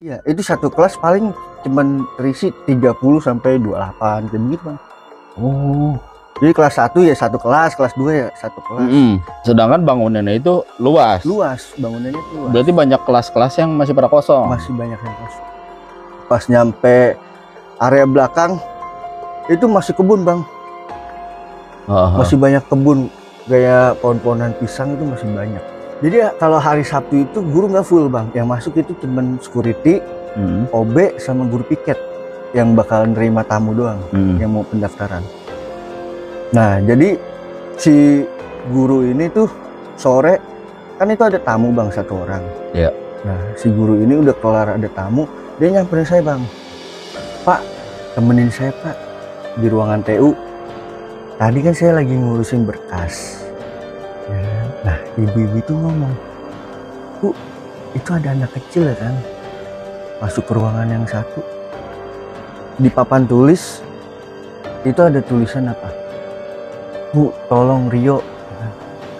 Iya, itu satu kelas paling cuman terisi 30 sampai 28 kayak begitu, Bang. Oh. Jadi kelas 1 ya satu kelas, kelas 2 ya satu kelas. Sedangkan bangunannya itu luas. Luas, bangunannya itu luas. Berarti banyak kelas-kelas yang masih pada kosong. Masih banyak yang kosong. Pas nyampe area belakang itu masih kebun, Bang. Masih banyak kebun, kayak pohon-pohonan pisang itu masih banyak. Jadi kalau hari Sabtu itu guru nggak full, Bang. Yang masuk itu cuman security, OB sama guru piket yang bakalan nerima tamu doang, yang mau pendaftaran. Nah, jadi si guru ini tuh sore kan itu ada tamu, Bang, satu orang. Iya. Nah, si guru ini udah kelar ada tamu, dia nyamperin saya, Bang. Pak, temenin saya, Pak, di ruangan TU. Tadi kan saya lagi ngurusin berkas. Ya, nah, ibu-ibu itu ngomong, Bu, itu ada anak kecil ya kan, masuk ke ruangan yang satu. Di papan tulis itu ada tulisan apa? Bu, tolong Rio.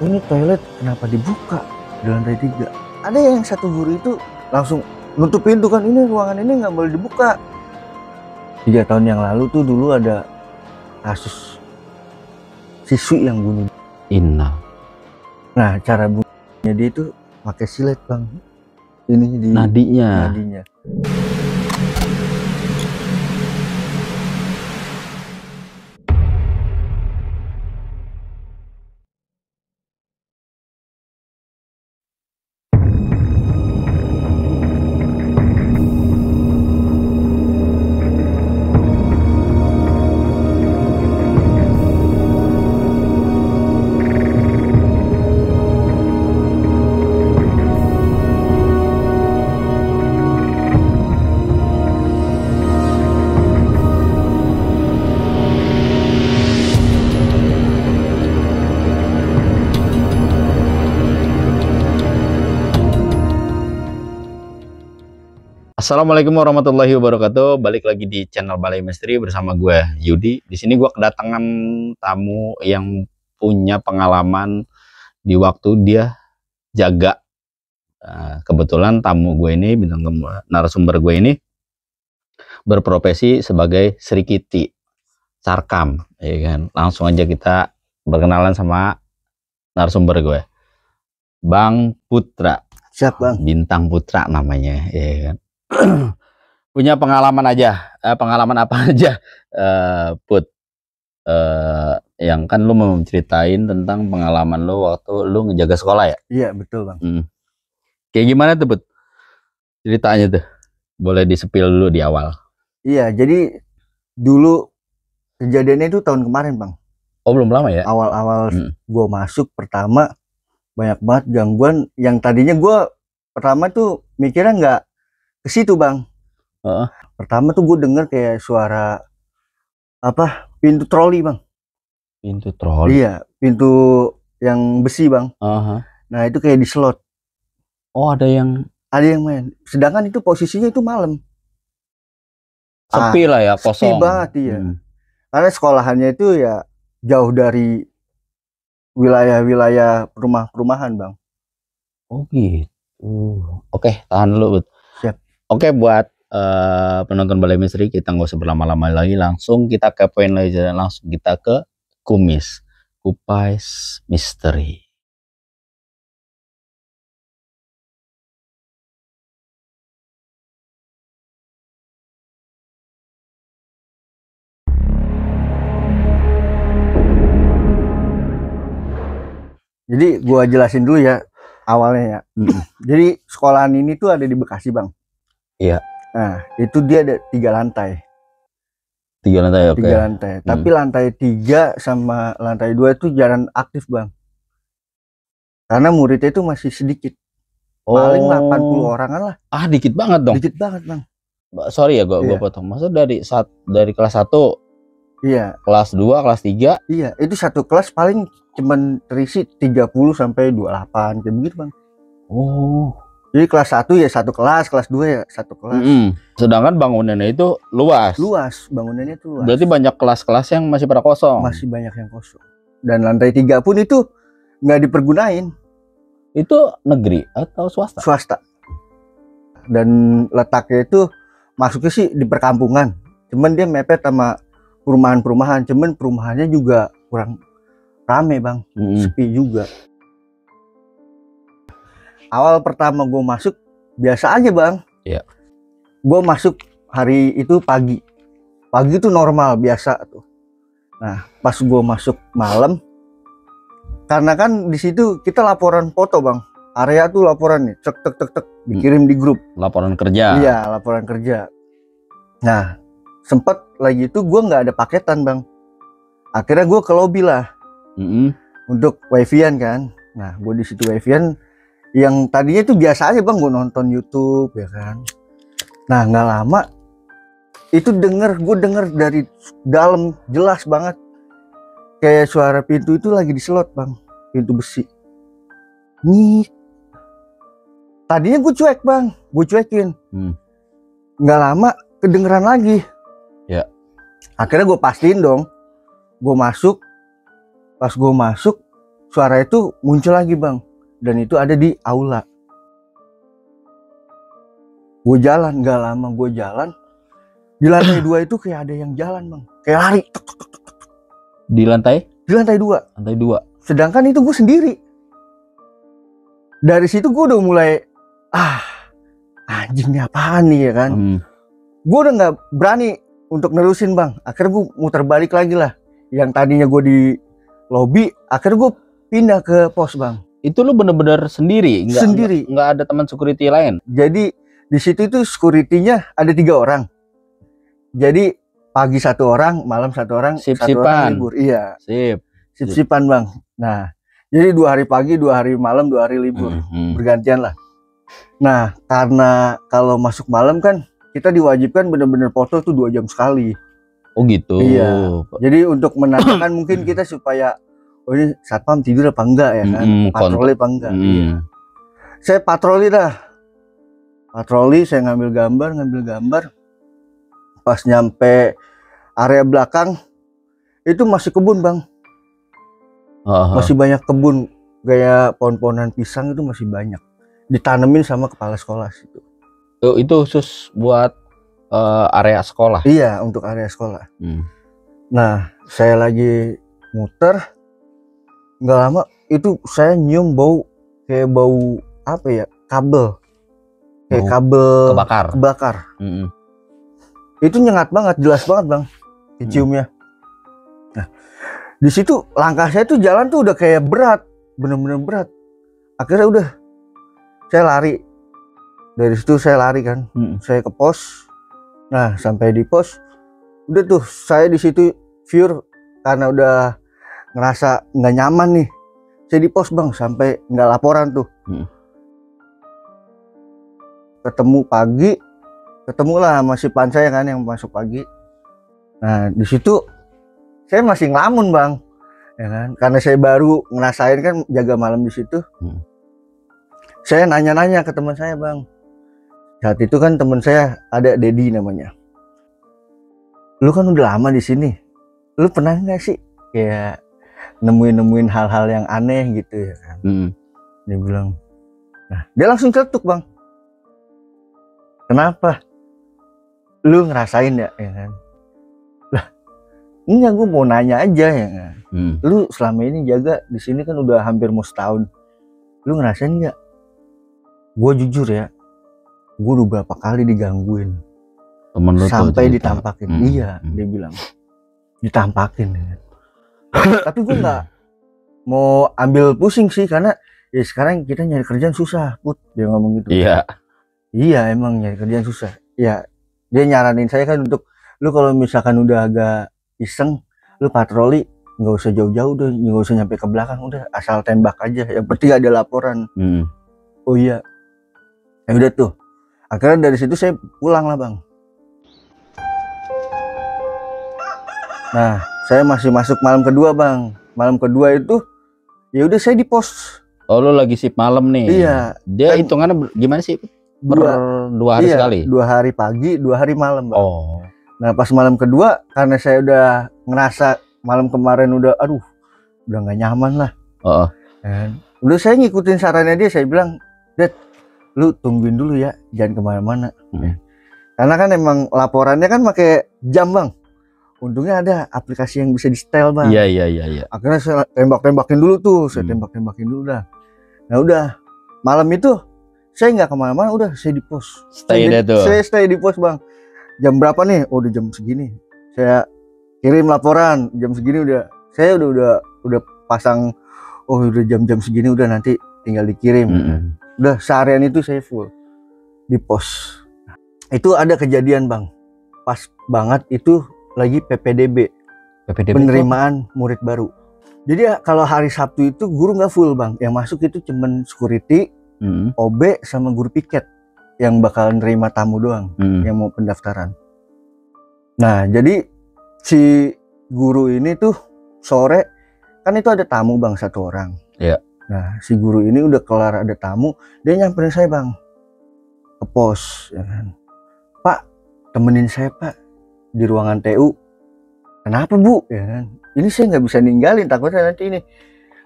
Ini toilet kenapa dibuka di lantai 3? Ada yang satu guru itu langsung nutup pintu kan, ini ruangan ini nggak boleh dibuka. 3 tahun yang lalu tuh dulu ada kasus siswi yang bunuh. Nah, cara bunuhnya dia itu pakai silet, Bang. Ini di nadinya. Assalamualaikum warahmatullahi wabarakatuh. Balik lagi di channel Balai Misteri bersama gue Yudi. Di sini gue kedatangan tamu yang punya pengalaman di waktu dia jaga. Kebetulan tamu gue ini, bintang narasumber gue ini berprofesi sebagai Sri Kiti Sarkam, ya kan. Langsung aja kita berkenalan sama narasumber gue, Bang Putra. Siap, Bang. Bintang Putra namanya, ya kan. Punya pengalaman apa aja, Put, yang kan lu mau ceritain tentang pengalaman lu waktu lu ngejaga sekolah ya? Iya, betul, Bang. Kayak gimana tuh, Put, ceritanya tuh? Boleh di-spill dulu di awal. Iya, jadi dulu kejadiannya itu tahun kemarin, Bang. Oh, belum lama ya? Awal-awal gue masuk pertama banyak banget gangguan. Yang tadinya gue pertama tuh mikirnya nggak ke situ, Bang. Pertama tuh gue denger kayak suara apa, pintu troli, Bang. Pintu troli? Iya, pintu yang besi, Bang. Nah, itu kayak diselot. Oh, ada yang main. Sedangkan itu posisinya itu malam. Sepi lah ya, kosong. Sepi banget, iya. Karena sekolahannya itu ya jauh dari wilayah-wilayah perumahan, Bang. Oh gitu. Oke, tahan dulu, Bud. Siap. Oke, buat penonton Balai Misteri, kita nggak usah berlama-lama lagi, langsung kita ke poin aja, langsung kita ke kumis, kupas misteri. Jadi gua jelasin dulu ya awalnya ya. Jadi sekolahan ini tuh ada di Bekasi, Bang. Iya. Nah, itu dia ada 3 lantai. 3 lantai, oke. 3 lantai. Tapi lantai 3 sama lantai 2 itu jarang aktif, Bang. Karena muridnya itu masih sedikit. Paling 80 orangan lah. Ah, dikit banget dong. Dikit banget, Bang. Sorry ya, gua potong. Maksudnya dari kelas 1, iya, kelas 2, kelas 3. Iya, itu satu kelas paling cuman terisi 30 sampai 28 kayak begitu, Bang. Oh. Jadi kelas 1 ya satu kelas, kelas 2 ya satu kelas. Sedangkan bangunannya itu luas. Luas, bangunannya itu luas. Berarti banyak kelas-kelas yang masih pada kosong. Masih banyak yang kosong. Dan lantai 3 pun itu nggak dipergunain. Itu negeri atau swasta? Swasta. dan letaknya itu masuknya sih di perkampungan, cuman dia mepet sama perumahan-perumahan, cuman perumahannya juga kurang rame bang, sepi juga. Awal pertama gue masuk biasa aja bang. Iya. Gue masuk hari itu pagi itu normal biasa tuh. Nah pas gue masuk malam, karena kan di situ kita laporan foto bang, area tuh laporan nih, cek dikirim di grup. Laporan kerja. Iya laporan kerja. Nah sempet lagi itu gue nggak ada paketan bang, akhirnya gue ke lobby lah untuk wifi-an kan. Nah gue di situ wifi-an yang tadinya itu biasa aja bang, gue nonton YouTube ya kan. Nah nggak lama itu gue denger dari dalam jelas banget kayak suara pintu itu lagi diselot bang, pintu besi. Nih tadinya gue cuek bang, gue cuekin. Nggak lama kedengeran lagi. Ya. Akhirnya gue pastiin dong, gue masuk. Pas gue masuk suara itu muncul lagi bang, dan itu ada di aula. Gue jalan, nggak lama gue jalan, di lantai 2 itu kayak ada yang jalan bang, kayak lari. Di lantai? Di lantai 2. Lantai 2. Sedangkan itu gue sendiri. Dari situ gue udah mulai, anjing ini apaan nih ya kan. Gue udah nggak berani untuk nerusin bang. Akhirnya gue muter balik lagi lah. Yang tadinya gue di lobby, akhirnya gue pindah ke pos bang. Itu lu bener-bener sendiri? Sendiri. Nggak ada teman security lain? Jadi di situ itu security-nya ada 3 orang. Jadi pagi 1 orang, malam 1 orang, 1 orang libur. Iya. Sip-sipan bang. Nah, jadi 2 hari pagi, 2 hari malam, 2 hari libur. Bergantian lah. Nah, karena kalau masuk malam kan kita diwajibkan bener-bener foto tuh 2 jam sekali. Oh gitu. Iya. Jadi untuk menanyakan mungkin kita supaya ini satpam tidur apa enggak ya kan, patroli apa enggak. Iya. Saya patroli dah. Patroli, saya ngambil gambar. Pas nyampe area belakang itu masih kebun bang. Masih banyak kebun, kayak pohon-pohonan pisang itu masih banyak. Ditanemin sama kepala sekolah situ. Itu khusus buat area sekolah? Iya, untuk area sekolah. Nah, saya lagi muter, nggak lama itu saya nyium bau kayak bau apa ya, kabel, kayak kabel kebakar. Itu nyengat banget, jelas banget bang, diciumnya. Nah, di situ langkah saya tuh jalan tuh udah kayak berat, bener-bener berat. Akhirnya udah, saya lari. Dari situ saya lari kan, saya ke pos. Nah sampai di pos, udah tuh saya di situ pure karena udah ngerasa nggak nyaman nih. Saya di pos bang sampai nggak laporan tuh. Ketemu pagi, ketemulah sama si pan saya kan yang masuk pagi. Nah di situ saya masih ngelamun bang, ya kan? Karena saya baru ngerasain kan jaga malam di situ. Saya nanya-nanya ke teman saya bang. Saat itu kan teman saya ada Dedi namanya. Lu kan udah lama di sini. Lu pernah nggak sih kayak nemuin hal-hal yang aneh gitu ya kan? Dia bilang. Nah, dia langsung celetuk bang. Kenapa? Lu ngerasain ya kan? Lah, enggak, gue mau nanya aja ya kan. Lu selama ini jaga di sini kan udah hampir mau setahun. Lu ngerasain nggak? Gue jujur ya. Gue udah berapa kali digangguin sampai ditampakin. Iya, dia bilang ditampakin ya. Tapi gue nggak mau ambil pusing sih, karena ya sekarang kita nyari kerjaan susah Put, dia ngomong gitu. Iya emang nyari kerjaan susah ya. Dia nyaranin saya kan untuk lu kalau misalkan udah agak iseng, lu patroli nggak usah jauh-jauh deh, nggak usah nyampe ke belakang, udah asal tembak aja, yang penting ada laporan. Oh iya ya udah tuh. Akhirnya dari situ saya pulang lah bang. Nah, saya masih masuk malam kedua bang. Malam kedua itu, ya udah saya di pos. Oh, lo lagi shift malam nih? Iya. Dia kan hitungannya gimana sih? Dua hari sekali? 2 hari pagi, 2 hari malam bang. Oh. Nah pas malam kedua, karena saya udah ngerasa malam kemarin udah nggak nyaman lah. Dan udah saya ngikutin sarannya dia, saya bilang, Dad, lu tungguin dulu ya, jangan kemana-mana. Karena kan emang laporannya kan pakai jam bang. Untungnya ada aplikasi yang bisa di setel bang. Iya. Akhirnya saya tembak-tembakin dulu tuh, tembak-tembakin dulu dah. Nah udah malam itu saya nggak kemana-mana, udah saya di pos. Saya stay di pos bang. Jam berapa nih? Oh udah jam segini. Saya kirim laporan jam segini udah. Saya udah pasang. Oh udah jam-jam segini udah, nanti tinggal dikirim. Udah seharian itu saya full di pos. Itu ada kejadian bang. Pas banget itu lagi PPDB penerimaan murid baru. Jadi kalau hari Sabtu itu guru nggak full bang. Yang masuk itu cuman security, OB sama guru piket yang bakal nerima tamu doang, yang mau pendaftaran. Nah jadi si guru ini tuh sore kan itu ada tamu bang, 1 orang. Iya. Nah si guru ini udah kelar ada tamu, dia nyamperin saya bang ke pos, ya kan. Pak, temenin saya pak di ruangan TU. Kenapa bu? Ya kan. Ini saya nggak bisa ninggalin, takutnya nanti ini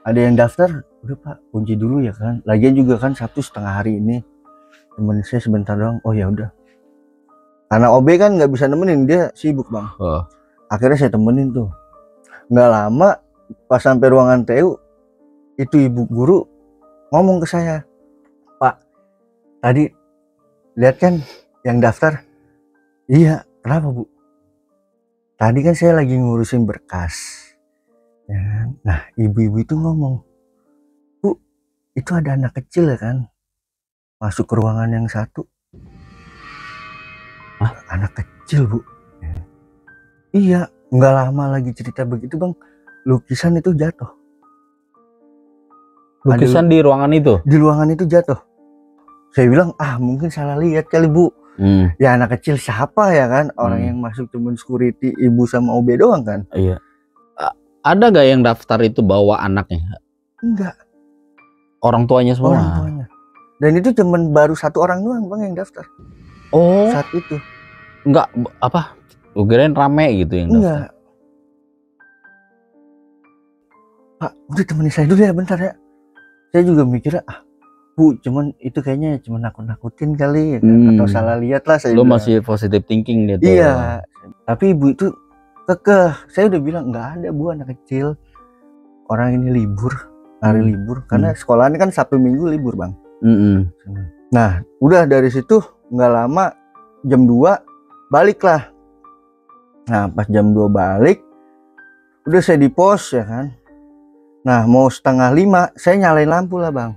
ada yang daftar. Udah pak, kunci dulu ya kan. Lagian juga kan Sabtu setengah hari ini, temenin saya sebentar doang. Oh ya udah. Karena OB kan nggak bisa nemenin, dia sibuk bang. Akhirnya saya temenin tuh. Nggak lama pas sampai ruangan TU, itu ibu guru ngomong ke saya, Pak, tadi lihat kan yang daftar? Iya, kenapa bu? Tadi kan saya lagi ngurusin berkas. Ya, nah ibu-ibu itu ngomong, Bu, itu ada anak kecil ya kan, masuk ke ruangan yang 1. Anak kecil bu. Ya. Iya, nggak lama lagi cerita begitu bang, lukisan itu jatuh. Lukisan di ruangan itu? Di ruangan itu jatuh. Saya bilang, mungkin salah lihat kali bu. Ya anak kecil siapa ya kan, orang yang masuk cuma security, ibu sama OB doang kan. Iya. Ada gak yang daftar itu bawa anaknya? Enggak. Orang tuanya semua? Orang tuanya. Dan itu cuman baru 1 orang doang bang yang daftar. Oh. Saat itu. Enggak, apa? Lu kirain rame gitu yang daftar? Enggak. Pak, udah temenin saya dulu ya bentar ya. Saya juga mikirnya, Bu, cuman itu kayaknya cuma nakut-nakutin kali ya kan? Atau salah lihat lah saya. Lu masih positive thinking gitu. Iya. Tapi ibu itu kekeh. Saya udah bilang nggak ada bu, anak kecil. Orang ini libur, hari libur. Karena sekolahannya kan Sabtu Minggu libur bang. Nah, udah dari situ nggak lama jam 2 balik lah. Nah, pas jam 2 balik, udah saya di pos ya kan. Nah, mau 4:30 saya nyalain lampu lah bang.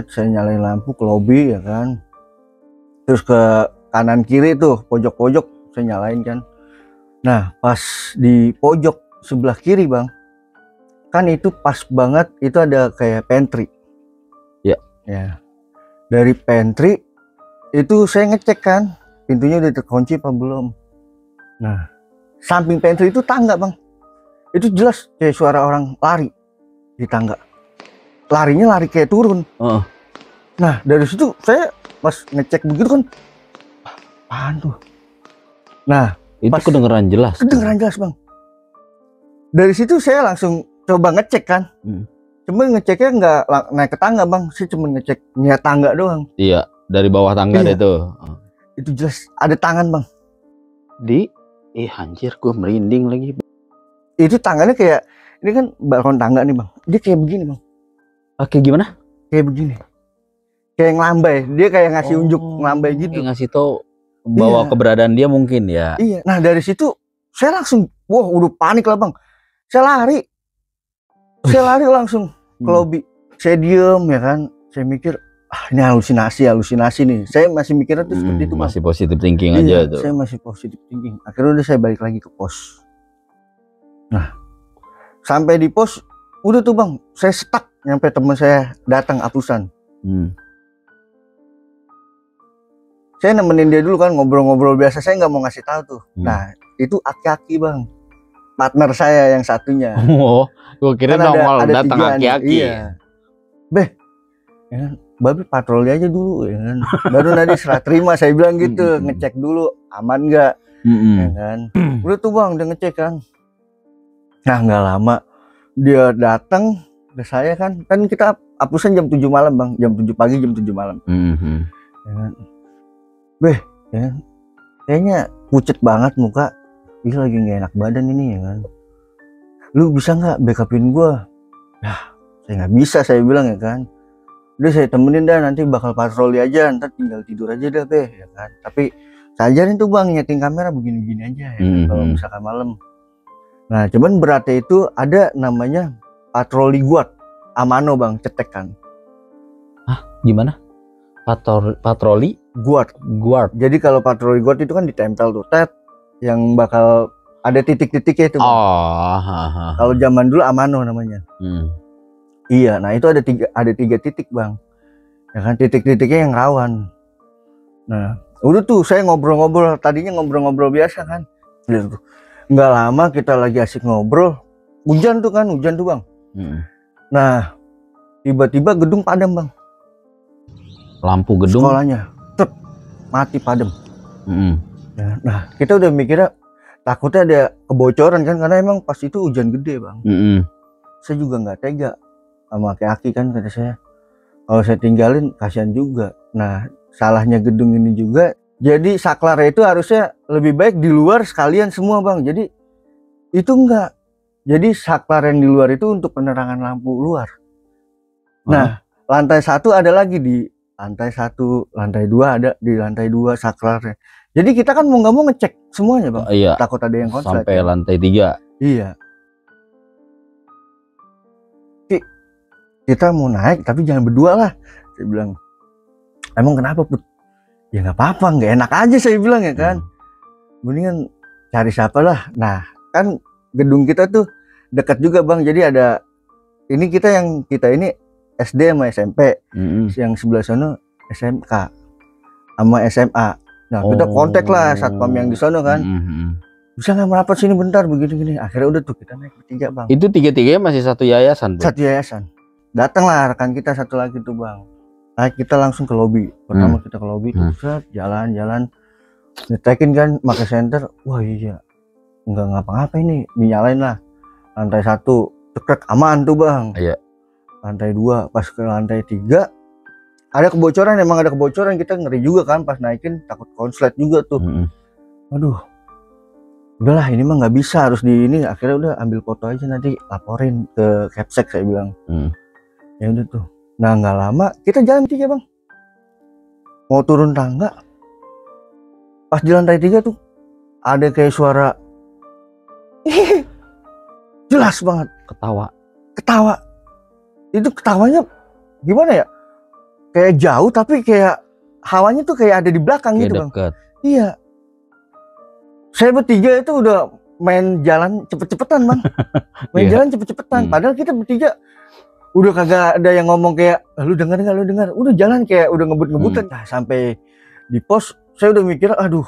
Saya nyalain lampu ke lobi ya kan. Terus ke kanan kiri tuh, pojok-pojok saya nyalain kan. Nah, pas di pojok sebelah kiri bang, kan itu pas banget itu ada kayak pantry. Ya. Dari pantry itu saya ngecek kan, pintunya udah terkunci apa belum. Nah, samping pantry itu tangga bang. Itu jelas kayak suara orang lari di tangga. Larinya lari kayak turun. Nah dari situ saya pas ngecek begitu kan, apaan tuh? Nah itu kedengeran jelas. Kedengeran jelas bang. Dari situ saya langsung coba ngecek kan. Cuma ngeceknya nggak naik ke tangga bang. Saya cuma ngecek niat tangga doang. Iya, dari bawah tangga deh tuh. Itu jelas ada tangan bang. Anjir, gue merinding lagi. Itu tangannya kayak, ini kan balkon tangga nih bang. Dia kayak begini bang. Kayak gimana? Kayak begini. Kayak ngelambai. Dia kayak ngasih unjuk ngelambai gitu. Kayak ngasih tau bahwa keberadaan dia mungkin ya. Iya. Nah dari situ saya langsung, wah udah panik lah bang. Saya lari langsung ke lobi. Saya diem ya kan. Saya mikir, ini halusinasi nih. Saya masih mikirnya tuh seperti itu bang. Masih positive thinking aja tuh. Saya masih positive thinking. Akhirnya udah saya balik lagi ke pos. Nah sampai di pos udah tuh bang, saya stuck nyampe teman saya datang apusan. Saya nemenin dia dulu kan, ngobrol-ngobrol biasa, saya nggak mau ngasih tahu tuh. Nah itu aki-aki bang, partner saya yang satunya. Oh, gue kira kan nongol datang aki-aki. Iya. Beh, ya kan, Babi patroli aja dulu ya kan. Baru nanti serah terima, saya bilang gitu, ngecek dulu aman nggak, ya kan. Udah tuh bang, udah ngecek kan. Nah nggak lama dia datang, Udah saya kan kita hapusan jam 7 malam bang, jam 7 pagi jam 7 malam. Ya kan? Beh, ya kan? Kayaknya pucet banget muka, ini lagi nggak enak badan ini ya kan. Lu bisa nggak backupin gua? Ya, saya nggak bisa, saya bilang ya kan. Udah saya temenin dah, nanti bakal patroli aja, ntar tinggal tidur aja dah beh, ya kan. Tapi saya ajarin tuh bang, nyeting kamera begini-begini aja ya kan, kalau misalkan malam. Nah, cuman beratnya itu ada namanya patroli guard Amano bang, cetek kan. Hah, gimana? Patroli guard. Jadi kalau patroli guard itu kan ditempel tuh tet yang bakal ada titik-titiknya itu bang. Kalau zaman dulu Amano namanya. Iya, nah itu ada tiga titik bang. Ya kan, titik-titiknya yang rawan. Nah, udah tuh saya ngobrol-ngobrol, tadinya ngobrol-ngobrol biasa kan. Nggak lama kita lagi asik ngobrol, hujan tuh bang. Nah, tiba-tiba gedung padam bang. Lampu gedung sekolahnya mati padam. Nah, kita udah mikirnya takutnya ada kebocoran kan, karena emang pas itu hujan gede bang. Saya juga nggak tega sama aki-aki kan, kata saya kalau saya tinggalin kasihan juga. Nah, salahnya gedung ini juga, jadi saklar itu harusnya lebih baik di luar sekalian semua bang. Jadi itu enggak, jadi saklar yang di luar itu untuk penerangan lampu luar. Nah, lantai 1 ada lagi di lantai 1, lantai 2 ada di lantai 2 saklarnya. Jadi kita kan mau nggak mau ngecek semuanya bang. Iya. Takut ada yang konslet sampai ya. Lantai 3. Iya. Kita mau naik tapi jangan berdua lah, saya bilang. Emang kenapa Put? Ya nggak apa-apa, nggak enak aja saya bilang ya kan. Mendingan cari siapa lah. Nah kan gedung kita tuh dekat juga bang, jadi ada ini kita ini SD sama SMP, yang sebelah sana SMK sama SMA. Nah kita kontak lah satpam yang di sana kan. Bisa nggak merapat sini bentar begini-gini. Akhirnya udah tuh kita naik bertiga bang. Itu tiga-tiganya masih satu yayasan? Satu yayasan. Datanglah rekan kita satu lagi tuh bang. Naik kita langsung ke lobi. Pertama kita ke lobi, jalan-jalan, nyetekin kan pakai senter. Wah iya, nggak ngapa-ngapa ini, dinyalain lah. Lantai 1 cekrek aman tuh bang. Iya. Lantai 2, pas ke lantai 3 ada kebocoran, emang ada kebocoran. Kita ngeri juga kan pas naikin, takut konslet juga tuh. Aduh, udahlah ini mah nggak bisa, harus di ini. Akhirnya udah ambil foto aja, nanti laporin ke Capsek saya bilang. Ya udah tuh. Nah nggak lama kita jalan 3 bang, mau turun tangga, pas di lantai 3 tuh ada kayak suara jelas banget, ketawa. Itu ketawanya gimana ya, kayak jauh tapi kayak hawanya tuh kayak ada di belakang kayak gitu deket bang. Iya, saya bertiga itu udah main jalan cepet-cepetan bang. Jalan cepet-cepetan, padahal kita bertiga udah kagak ada yang ngomong kayak lu dengar nggak, udah jalan kayak udah ngebut-ngebutan. Nah, sampai di pos saya udah mikir, aduh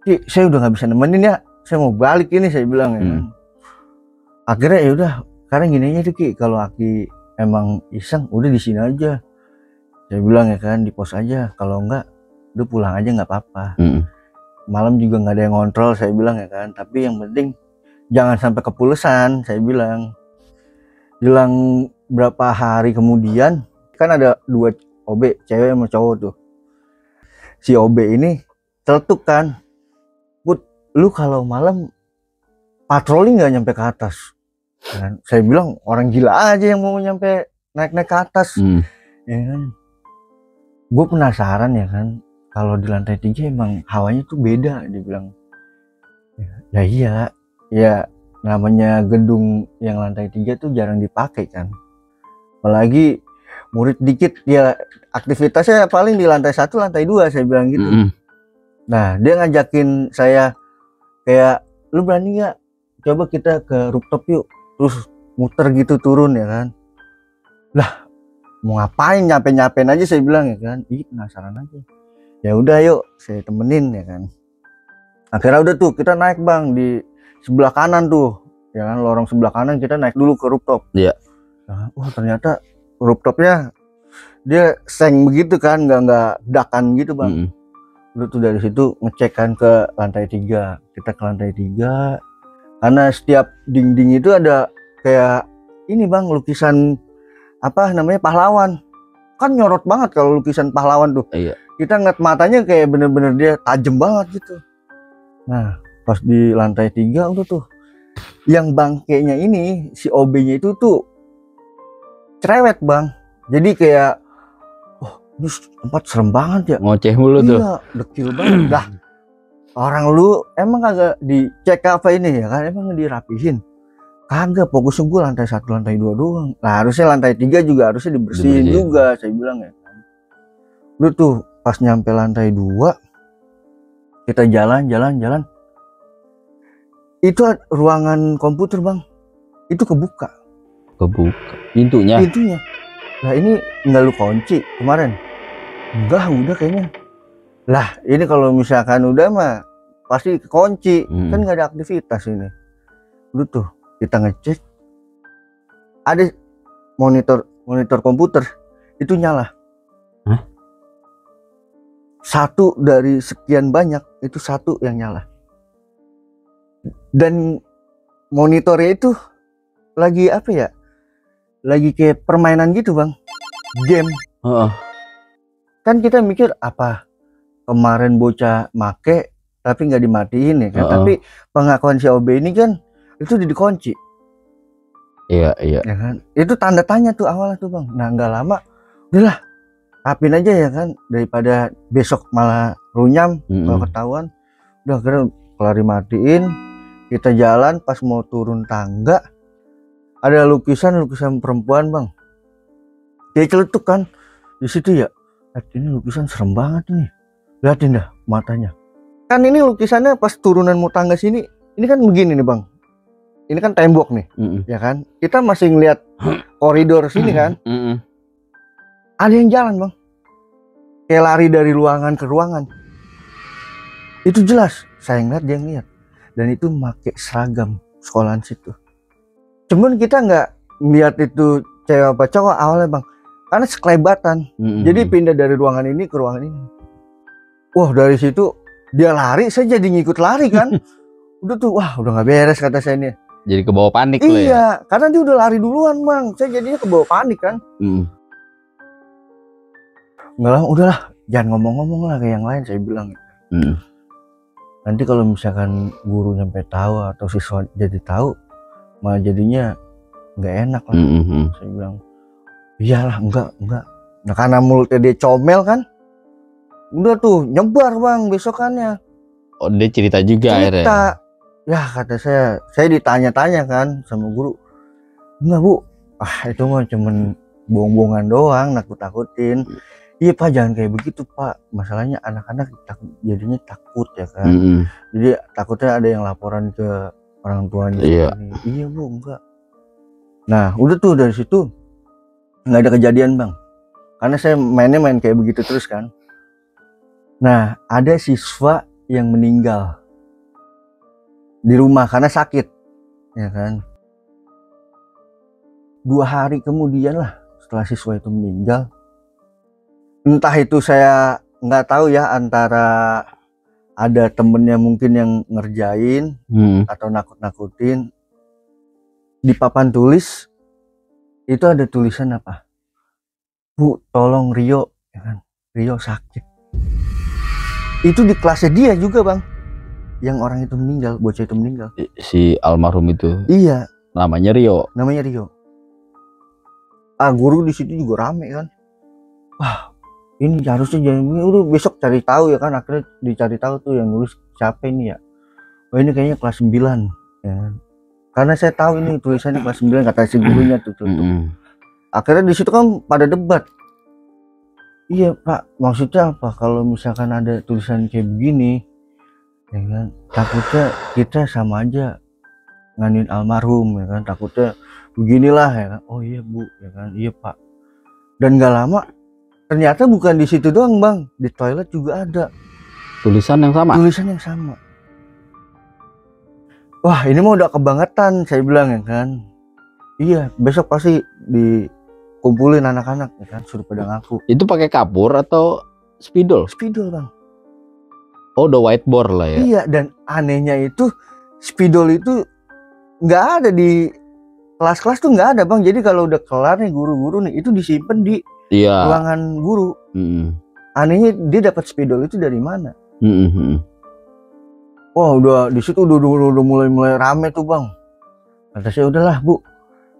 Ki, saya udah nggak bisa nemenin ya, saya mau balik ini, saya bilang ya. Akhirnya ya udah, sekarang gini aja tuh Ki, kalau Aki emang iseng udah di sini aja, saya bilang ya kan, di pos aja. Kalau enggak udah pulang aja nggak apa-apa. Malam juga nggak ada yang ngontrol, saya bilang ya kan, tapi yang penting jangan sampai kepulesan, saya bilang. Jelang berapa hari kemudian kan ada 2 OB, cewek sama cowok tuh. Si OB ini celetuk kan, Put, lu kalau malam patroli nggak nyampe ke atas? Dan saya bilang orang gila aja yang mau nyampe naik-naik ke atas. Ya kan? Gue penasaran ya kan, kalau di lantai 3 emang hawanya tuh beda, dia bilang. Ya iya, ya namanya gedung yang lantai 3 tuh jarang dipakai kan, apalagi murid dikit, ya aktivitasnya paling di lantai 1, lantai 2, saya bilang gitu. Nah dia ngajakin saya kayak, lu berani nggak coba kita ke rooftop yuk, terus muter gitu turun ya kan. Lah mau ngapain, nyampe-nyampein aja, saya bilang ya kan. Ih penasaran aja, ya udah yuk saya temenin ya kan. Akhirnya udah tuh kita naik bang di sebelah kanan tuh, ya kan, lorong sebelah kanan kita naik dulu ke rooftop. Iya. Nah, ternyata rooftopnya dia seng begitu kan, nggak dakan gitu bang. Udah tuh dari situ ngecek kan ke lantai 3. Kita ke lantai 3, karena setiap dinding itu ada kayak ini bang, lukisan apa namanya, pahlawan. Kan nyorot banget kalau lukisan pahlawan tuh. Iya. Kita ngeliat matanya kayak bener-bener dia tajam banget gitu. Nah pas di lantai 3 udah tuh, yang bangkainya ini si OB-nya itu tuh cerewet bang. Jadi kayak, wah ini tempat serem banget ya. Ngoceh mulu tuh. Iya, dekil banget. Dah, orang lu emang kagak dicek apa ini ya kan? Emang dirapihin? Kagak, fokusnya gue lantai 1, lantai 2 doang. Nah harusnya lantai 3 juga harusnya dibersihin juga, saya bilang ya kan. Lu tuh pas nyampe lantai 2, kita jalan. Itu ruangan komputer bang, itu kebuka pintunya. Lah ini nggak lu kunci kemarin? Enggak, udah kayaknya. Lah ini kalau misalkan udah mah pasti kunci, kan nggak ada aktivitas ini. Lu tuh kita ngecek, ada monitor komputer itu nyala. Hah? Satu dari sekian banyak, itu satu yang nyala. Dan monitornya itu lagi apa ya, lagi kayak permainan gitu bang, game. Kan kita mikir apa kemarin bocah make tapi nggak dimatiin ya kan. Tapi pengakuan si OB ini kan itu dikunci. Iya ya kan, itu tanda tanya tuh awalnya tuh bang. Nah nggak lama udahlah rapin aja ya kan, daripada besok malah runyam kalau ketahuan. Udah akhirnya kelar dimatiin. Kita jalan, pas mau turun tangga ada lukisan perempuan bang, dia celetuk kan di situ ya. Ini lukisan serem banget nih, liatin dah matanya. Kan ini lukisannya pas turunan mau tangga sini, ini kan begini nih bang, ini kan tembok nih, ya kan. Kita masih ngeliat koridor sini kan, ada yang jalan bang, kayak lari dari ruangan ke ruangan. Itu jelas, saya ngeliat, dia ngeliat. Dan itu pakai seragam sekolahan situ. Cuman kita nggak lihat itu cewek apa cowok awalnya bang, karena sekelebatan. Jadi pindah dari ruangan ini ke ruangan ini. Wah dari situ dia lari, saya jadi ngikut lari kan. Udah tuh, wah udah nggak beres kata saya nih. Jadi kebawa panik. Iya, ya? Karena dia udah lari duluan bang, saya jadinya kebawa panik kan. Nggak lah, udahlah, jangan ngomong-ngomong lah kayak yang lain, saya bilang. Nanti kalau misalkan guru nyampe tahu atau siswa jadi tahu, malah jadinya nggak enak lah. Saya bilang, iyalah enggak. Nah karena mulutnya dia comel kan, udah tuh nyebar bang besokannya. Oh dia cerita juga akhirnya. Ya kata saya ditanya-tanya kan sama guru, enggak bu, itu mah cuman bohong-bohongan doang, nakut-nakutin. Iya pak, jangan kayak begitu pak, masalahnya anak-anak jadinya takut ya kan. Jadi takutnya ada yang laporan ke orang tuanya. Iya bu, enggak. Nah udah tuh dari situ nggak ada kejadian bang, karena saya main kayak begitu terus kan. Nah ada siswa yang meninggal di rumah karena sakit ya kan. 2 hari kemudian lah setelah siswa itu meninggal, entah itu saya nggak tahu ya, antara ada temennya mungkin yang ngerjain atau nakut-nakutin. Di papan tulis itu ada tulisan apa, Bu tolong Rio ya kan, Rio sakit. Itu di kelasnya dia juga bang, yang orang itu meninggal, bocah itu meninggal, si almarhum itu. Iya, namanya Rio. Guru di situ juga rame kan. Wah ini harusnya jangan, udah besok cari tahu ya kan. Akhirnya dicari tahu tuh yang nulis siapa ini ya. Oh ini kayaknya kelas 9 ya kan? Karena saya tahu ini tulisannya kelas 9 kata si gurunya tuh. Akhirnya di situ kan pada debat. Iya pak, maksudnya apa kalau misalkan ada tulisan kayak begini ya kan, takutnya kita sama aja nganin almarhum ya kan, takutnya beginilah ya kan. Oh iya bu ya kan, iya pak. Dan gak lama ternyata bukan di situ doang bang, di toilet juga ada tulisan yang sama. Wah ini mah udah kebangetan, saya bilang ya kan. Iya besok pasti dikumpulin anak-anak ya kan, suruh pada ngaku. Itu pakai kapur atau spidol? Spidol bang. Oh udah whiteboard lah ya. Iya, dan anehnya itu spidol itu nggak ada di kelas-kelas tuh nggak ada bang. Jadi kalau udah kelar nih guru-guru nih, itu disimpan di ruangan guru. Anehnya dia dapat spidol itu dari mana? Wah udah di situ udah mulai rame tuh bang. Kata saya udahlah bu,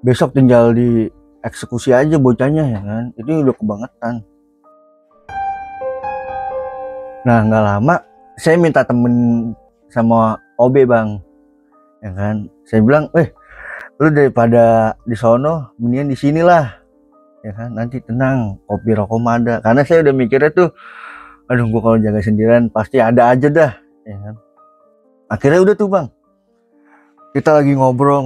besok tinggal dieksekusi aja bocahnya ya kan. Itu udah kebangetan. Nah nggak lama saya minta temen sama OB bang, ya kan. Saya bilang, lu daripada di sono, mendingan di sinilah, ya kan. Nanti tenang, kopi rokok ada. Karena saya udah mikirnya tuh, aduh gua kalau jaga sendirian pasti ada aja dah, ya kan. Akhirnya udah tuh bang, kita lagi ngobrol,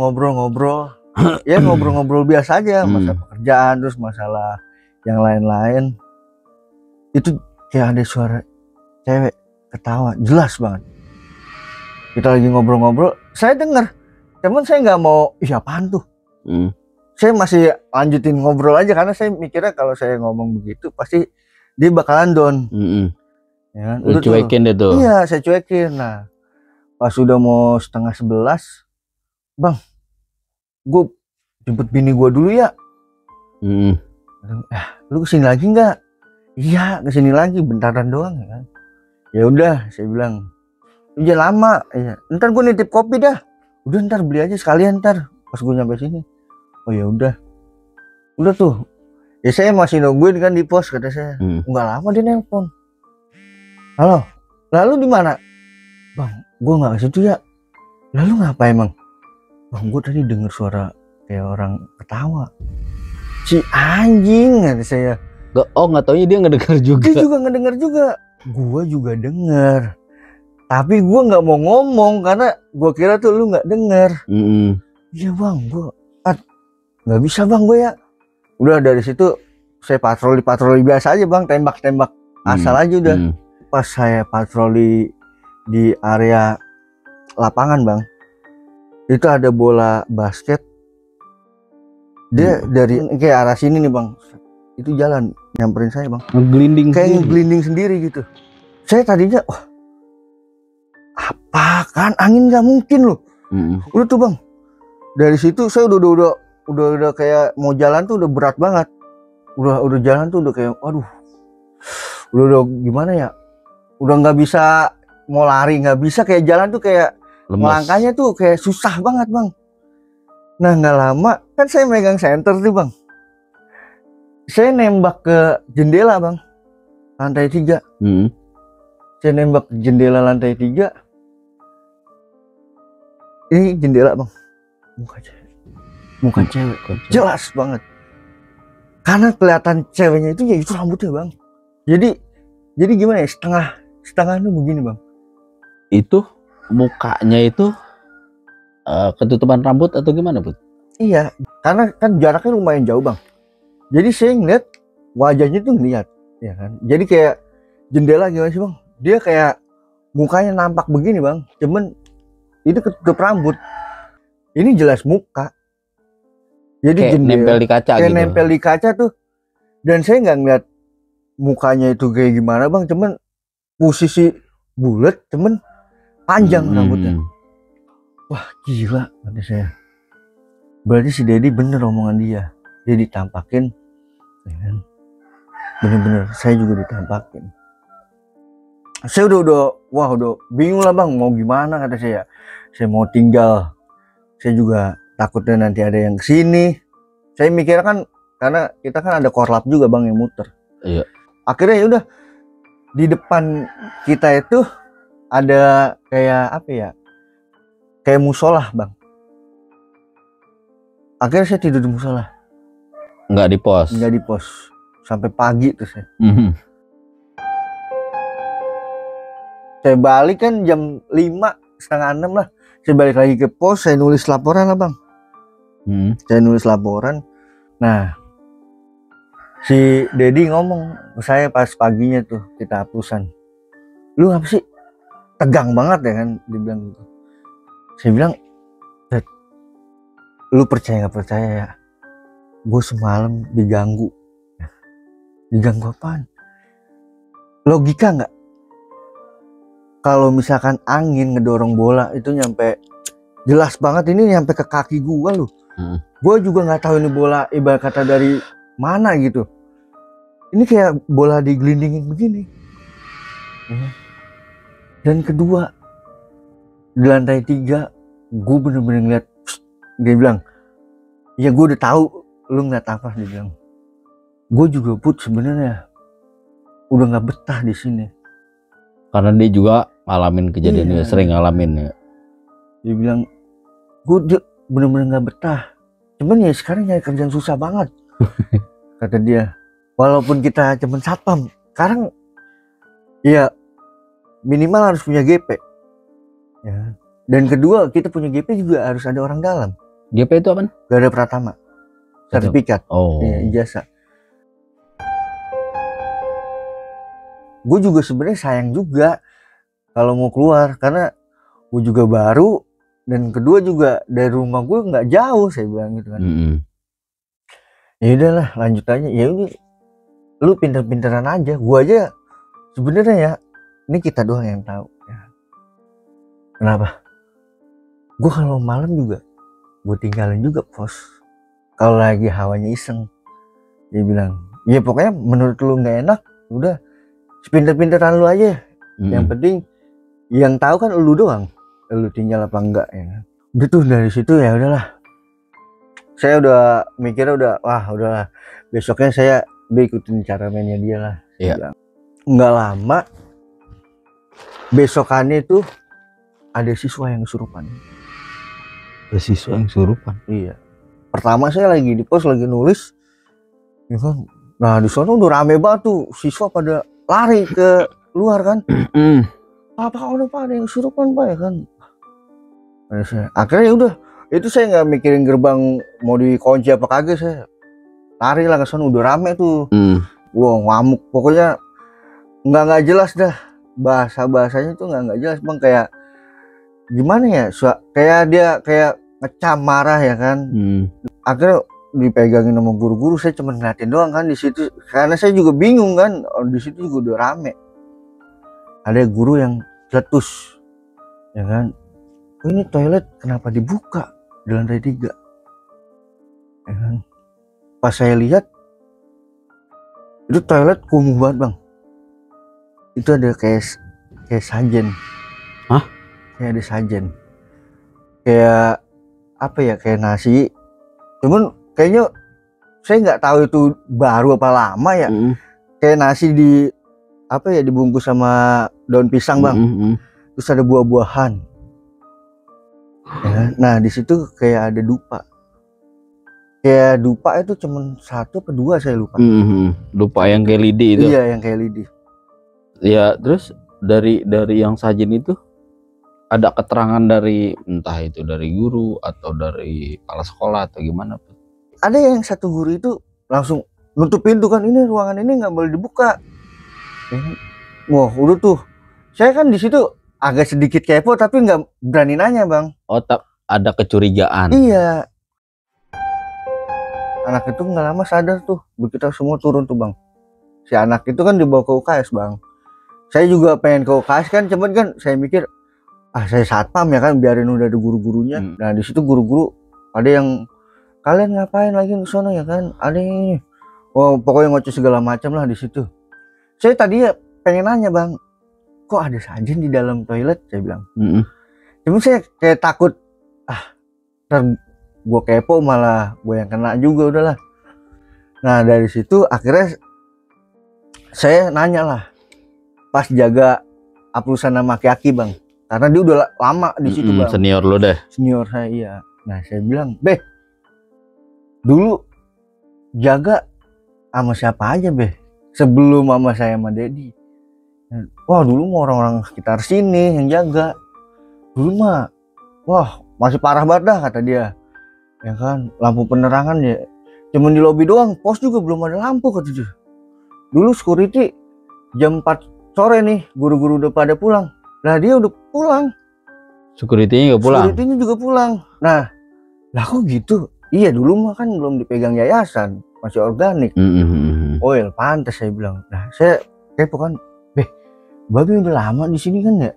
ya ngobrol biasa aja, masalah pekerjaan, terus masalah yang lain-lain. Itu kayak ada suara cewek ketawa, jelas banget. Kita lagi ngobrol, saya dengar, cuman saya nggak mau, ih apaan tuh? Saya masih lanjutin ngobrol aja karena saya mikirnya kalau saya ngomong begitu pasti dia bakalan down. Ya kan? Udah cuekin deh tuh. Iya, saya cuekin. Nah, pas udah mau 10:30, bang, gue jemput bini gue dulu ya. Lu kesini lagi nggak? Iya, kesini lagi, bentaran doang ya kan. Ya udah, saya bilang, jangan lama. Ya. Ntar gue nitip kopi dah. Udah ntar beli aja sekalian ntar pas gue nyampe sini. Oh ya udah tuh. Ya saya masih nungguin kan di pos, kata saya. Nggak lama dia nelpon. Halo, lalu di mana? Bang, gue nggak ke situ ya. Lalu ngapa emang? Bang, gue tadi dengar suara kayak orang ketawa. Si anjing, kata saya. Nggak taunya dia ngedengar juga. Dia juga ngedengar juga. Gue juga dengar. Tapi gue nggak mau ngomong karena gue kira tuh lu nggak dengar. Iya bang, gue nggak bisa bang gue ya. Udah dari situ saya patroli biasa aja bang, tembak asal aja udah. Pas saya patroli di area lapangan bang, itu ada bola basket. Dia dari kayak arah sini nih bang, itu jalan nyamperin saya bang, ngeglinding sendiri gitu. Saya tadinya apa kan angin nggak mungkin loh. Udah tuh bang, dari situ saya udah kayak mau jalan tuh udah berat banget. Udah jalan tuh udah kayak aduh, udah gimana ya, udah nggak bisa mau lari, nggak bisa, kayak jalan tuh kayak melangkahnya tuh kayak susah banget bang. Nah nggak lama kan saya megang senter tuh bang, saya nembak ke jendela bang, lantai 3. Saya nembak ke jendela lantai 3. Ini jendela bang, muka cewek jelas banget. Karena kelihatan ceweknya itu ya itu rambutnya bang. Jadi gimana ya, setengahnya begini bang. Itu mukanya itu ketutupan rambut atau gimana Bud? Iya, karena kan jaraknya lumayan jauh bang. Jadi saya ngeliat wajahnya tuh ngeliat, ya kan. Jadi kayak jendela gimana sih bang? Dia kayak mukanya nampak begini bang, cuman itu ketutup rambut. Ini jelas muka. Jadi kayak jendela, nempel di kaca kayak gitu. nempel di kaca tuh. Dan saya nggak ngeliat mukanya itu kayak gimana bang, cuman posisi bulat, cuman panjang rambutnya. Wah gila, kata saya. Berarti si Dedi bener omongan dia. Dia ditampakin, ya kan? Bener-bener saya juga ditampakin. Saya udah bingung lah bang, mau gimana, kata saya. Saya mau tinggal. Saya juga takutnya nanti ada yang kesini. Saya mikirnya kan, karena kita kan ada korlap juga bang yang muter. Iya. Akhirnya ya udah, di depan kita itu ada kayak apa ya, kayak musola bang. Akhirnya saya tidur di musola. Nggak di pos sampai pagi tuh saya. Saya balik kan jam 5:30 lah. Saya balik lagi ke pos, saya nulis laporan lah bang. Saya nulis laporan. Nah, si Dedi ngomong ke saya pas paginya tuh kita hapusan. Lu apa sih? Tegang banget ya kan, dia bilang gitu. Saya bilang, lu percaya nggak percaya ya? Gue semalam diganggu. Diganggu apaan? Logika nggak? Kalau misalkan angin ngedorong bola itu nyampe, jelas banget ini nyampe ke kaki gua loh. Gue juga nggak tahu ini bola ibarat kata dari mana gitu. Ini kayak bola digelindingin begini. Dan kedua, di lantai 3, gue bener-bener ngeliat, dia bilang, ya gue udah tahu lu ngeliat apa, dia bilang. Gue juga Put sebenarnya udah nggak betah di sini. Karena dia juga ngalamin kejadian Iya. sering ngalamin ya. Dia bilang, gue bener-bener nggak betah. Cuman ya sekarang nyari kerjaan susah banget. Kata dia. Walaupun kita cuman satpam, sekarang ya minimal harus punya GP. Ya. Dan kedua, kita punya GP juga harus ada orang dalam. GP itu apa? Garda Pratama. Sertifikat. Oh. Ya, ijazah. Gue juga sebenarnya sayang juga kalau mau keluar karena gue juga baru dan kedua juga dari rumah gue nggak jauh, saya bilang gitu kan. Ya udahlah lanjut aja. Ya udah, lu pinter-pinteran aja. Gue aja sebenarnya ya ini kita doang yang tahu. Ya. Kenapa? Gue kalau malam juga gue tinggalin juga pos. Kalau lagi hawanya iseng, dia bilang, ya pokoknya menurut lu nggak enak, udah sepinter-pinteran lu aja. Yang penting yang tahu kan lu doang, lu tinggal apa enggak ya. Udah tuh dari situ ya udahlah. Saya udah mikirnya udahlah. Besoknya saya udah ikutin cara mainnya dia lah. Iya. Nggak lama, besokannya itu ada siswa yang kesurupan. Ada siswa yang kesurupan? Iya. Pertama saya lagi di pos lagi nulis, ya kan. Nah di sana udah rame banget tuh, siswa pada lari ke luar kan. Apa udah Pak, ada yang kesurupan Pak ya kan. Akhirnya ya udah, itu saya nggak mikirin gerbang mau dikunci apa kagak, saya lari lah ke sana, udah rame tuh. Wah ngamuk, pokoknya nggak jelas dah, bahasanya tuh nggak jelas bang, kayak gimana ya, kayak dia kayak ngecam marah ya kan. Akhirnya dipegangin sama guru-guru, saya cuma ngeliatin doang kan di situ karena saya juga bingung kan, di situ juga udah rame. Ada guru yang celetus ya kan, ini toilet kenapa dibuka di lantai 3 ya kan. Pas saya lihat itu toilet kumuh banget bang, itu ada kayak sajen. Hah? Kayak ada sajen, kayak apa ya, kayak nasi, cuman kayaknya saya nggak tahu itu baru apa lama ya. Kayak nasi di apa ya, dibungkus sama daun pisang bang. Terus ada buah-buahan ya. Nah di situ kayak ada dupa, kayak dupa itu cuman 1 atau 2 saya lupa. Dupa yang kayak lidi itu? Iya yang kayak lidi ya. Terus dari yang sajen itu ada keterangan dari entah itu dari guru atau dari kepala sekolah atau gimana? Ada yang satu guru itu langsung nutup pintu kan, ini ruangan ini nggak boleh dibuka. Wah udah tuh, saya kan di situ agak sedikit kepo tapi nggak berani nanya bang. Oh ada kecurigaan? Iya. Anak itu nggak lama sadar tuh, kita semua turun tuh bang. Si anak itu kan dibawa ke UKS bang. Saya juga pengen ke UKS kan, cuman kan saya mikir saya satpam ya kan, biarin udah ada guru-gurunya. Nah di situ guru-guru ada yang, kalian ngapain lagi ke sana ya kan, ada ini, oh pokoknya ngoceh segala macam lah di situ. Saya tadi ya pengen nanya bang, kok ada sajen di dalam toilet, saya bilang. Cuman saya kayak takut, ntar gue kepo malah gue yang kena juga, udahlah. Nah dari situ akhirnya saya nanya lah, pas jaga aplusan sama Aki bang, karena dia udah lama di situ bang. Senior lo deh. Senior saya iya. Nah saya bilang, Beh, dulu jaga sama siapa aja Beh sebelum mama saya sama Dedi? Wah dulu mah orang-orang sekitar sini yang jaga. Dulu mah wah masih parah banget dah kata dia. Ya kan, lampu penerangan ya cuman di lobi doang, pos juga belum ada lampu kata dia. Dulu security jam 4 sore nih, guru-guru udah pada pulang. Nah dia udah pulang. Security-nya juga pulang? Security-nya juga pulang. Nah lah kok gitu? Iya dulu mah kan belum dipegang yayasan, masih organik. Oil pantas saya bilang. Nah saya kepo kan, Beh, Babi udah lama di sini kan ya?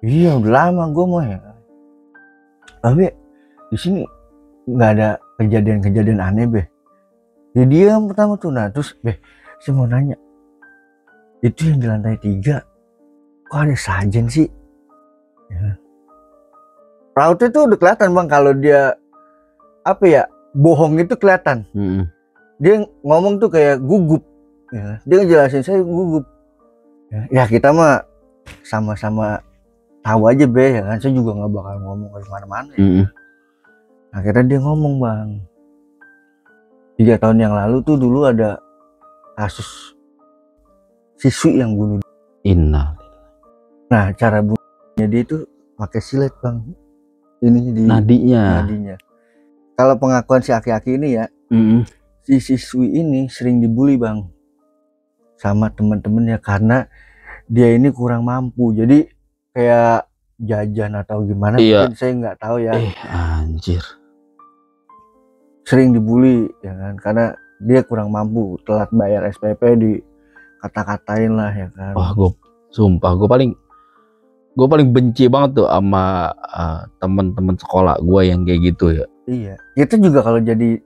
Iya udah lama gue mah ya. Babi di sini nggak ada kejadian-kejadian aneh be. Ya dia yang pertama tuh. Nah terus be, saya mau nanya, itu yang di lantai 3 kok ada sajen sih ya. Rautnya tuh udah kelihatan bang, kalau dia apa ya, bohong itu kelihatan. Dia ngomong tuh kayak gugup ya. Dia ngejelasin saya gugup ya kita mah sama-sama tahu aja be ya kan, saya juga nggak bakal ngomong ke mana-mana ya. Akhirnya dia ngomong bang, 3 tahun yang lalu tuh dulu ada kasus siswi yang bunuh. Nah cara bunuhnya dia itu pakai silet bang, ini di nadinya. Kalau pengakuan si aki-aki ini ya, si siswi ini sering dibully bang sama teman-temannya karena dia ini kurang mampu, jadi kayak jajan atau gimana, mungkin saya nggak tahu ya. Anjir. Sering dibully ya kan, karena dia kurang mampu, telat bayar SPP, di kata-katain lah ya kan. Wah sumpah gue paling benci banget tuh sama teman-teman sekolah gue yang kayak gitu ya. Iya, kita juga kalau jadi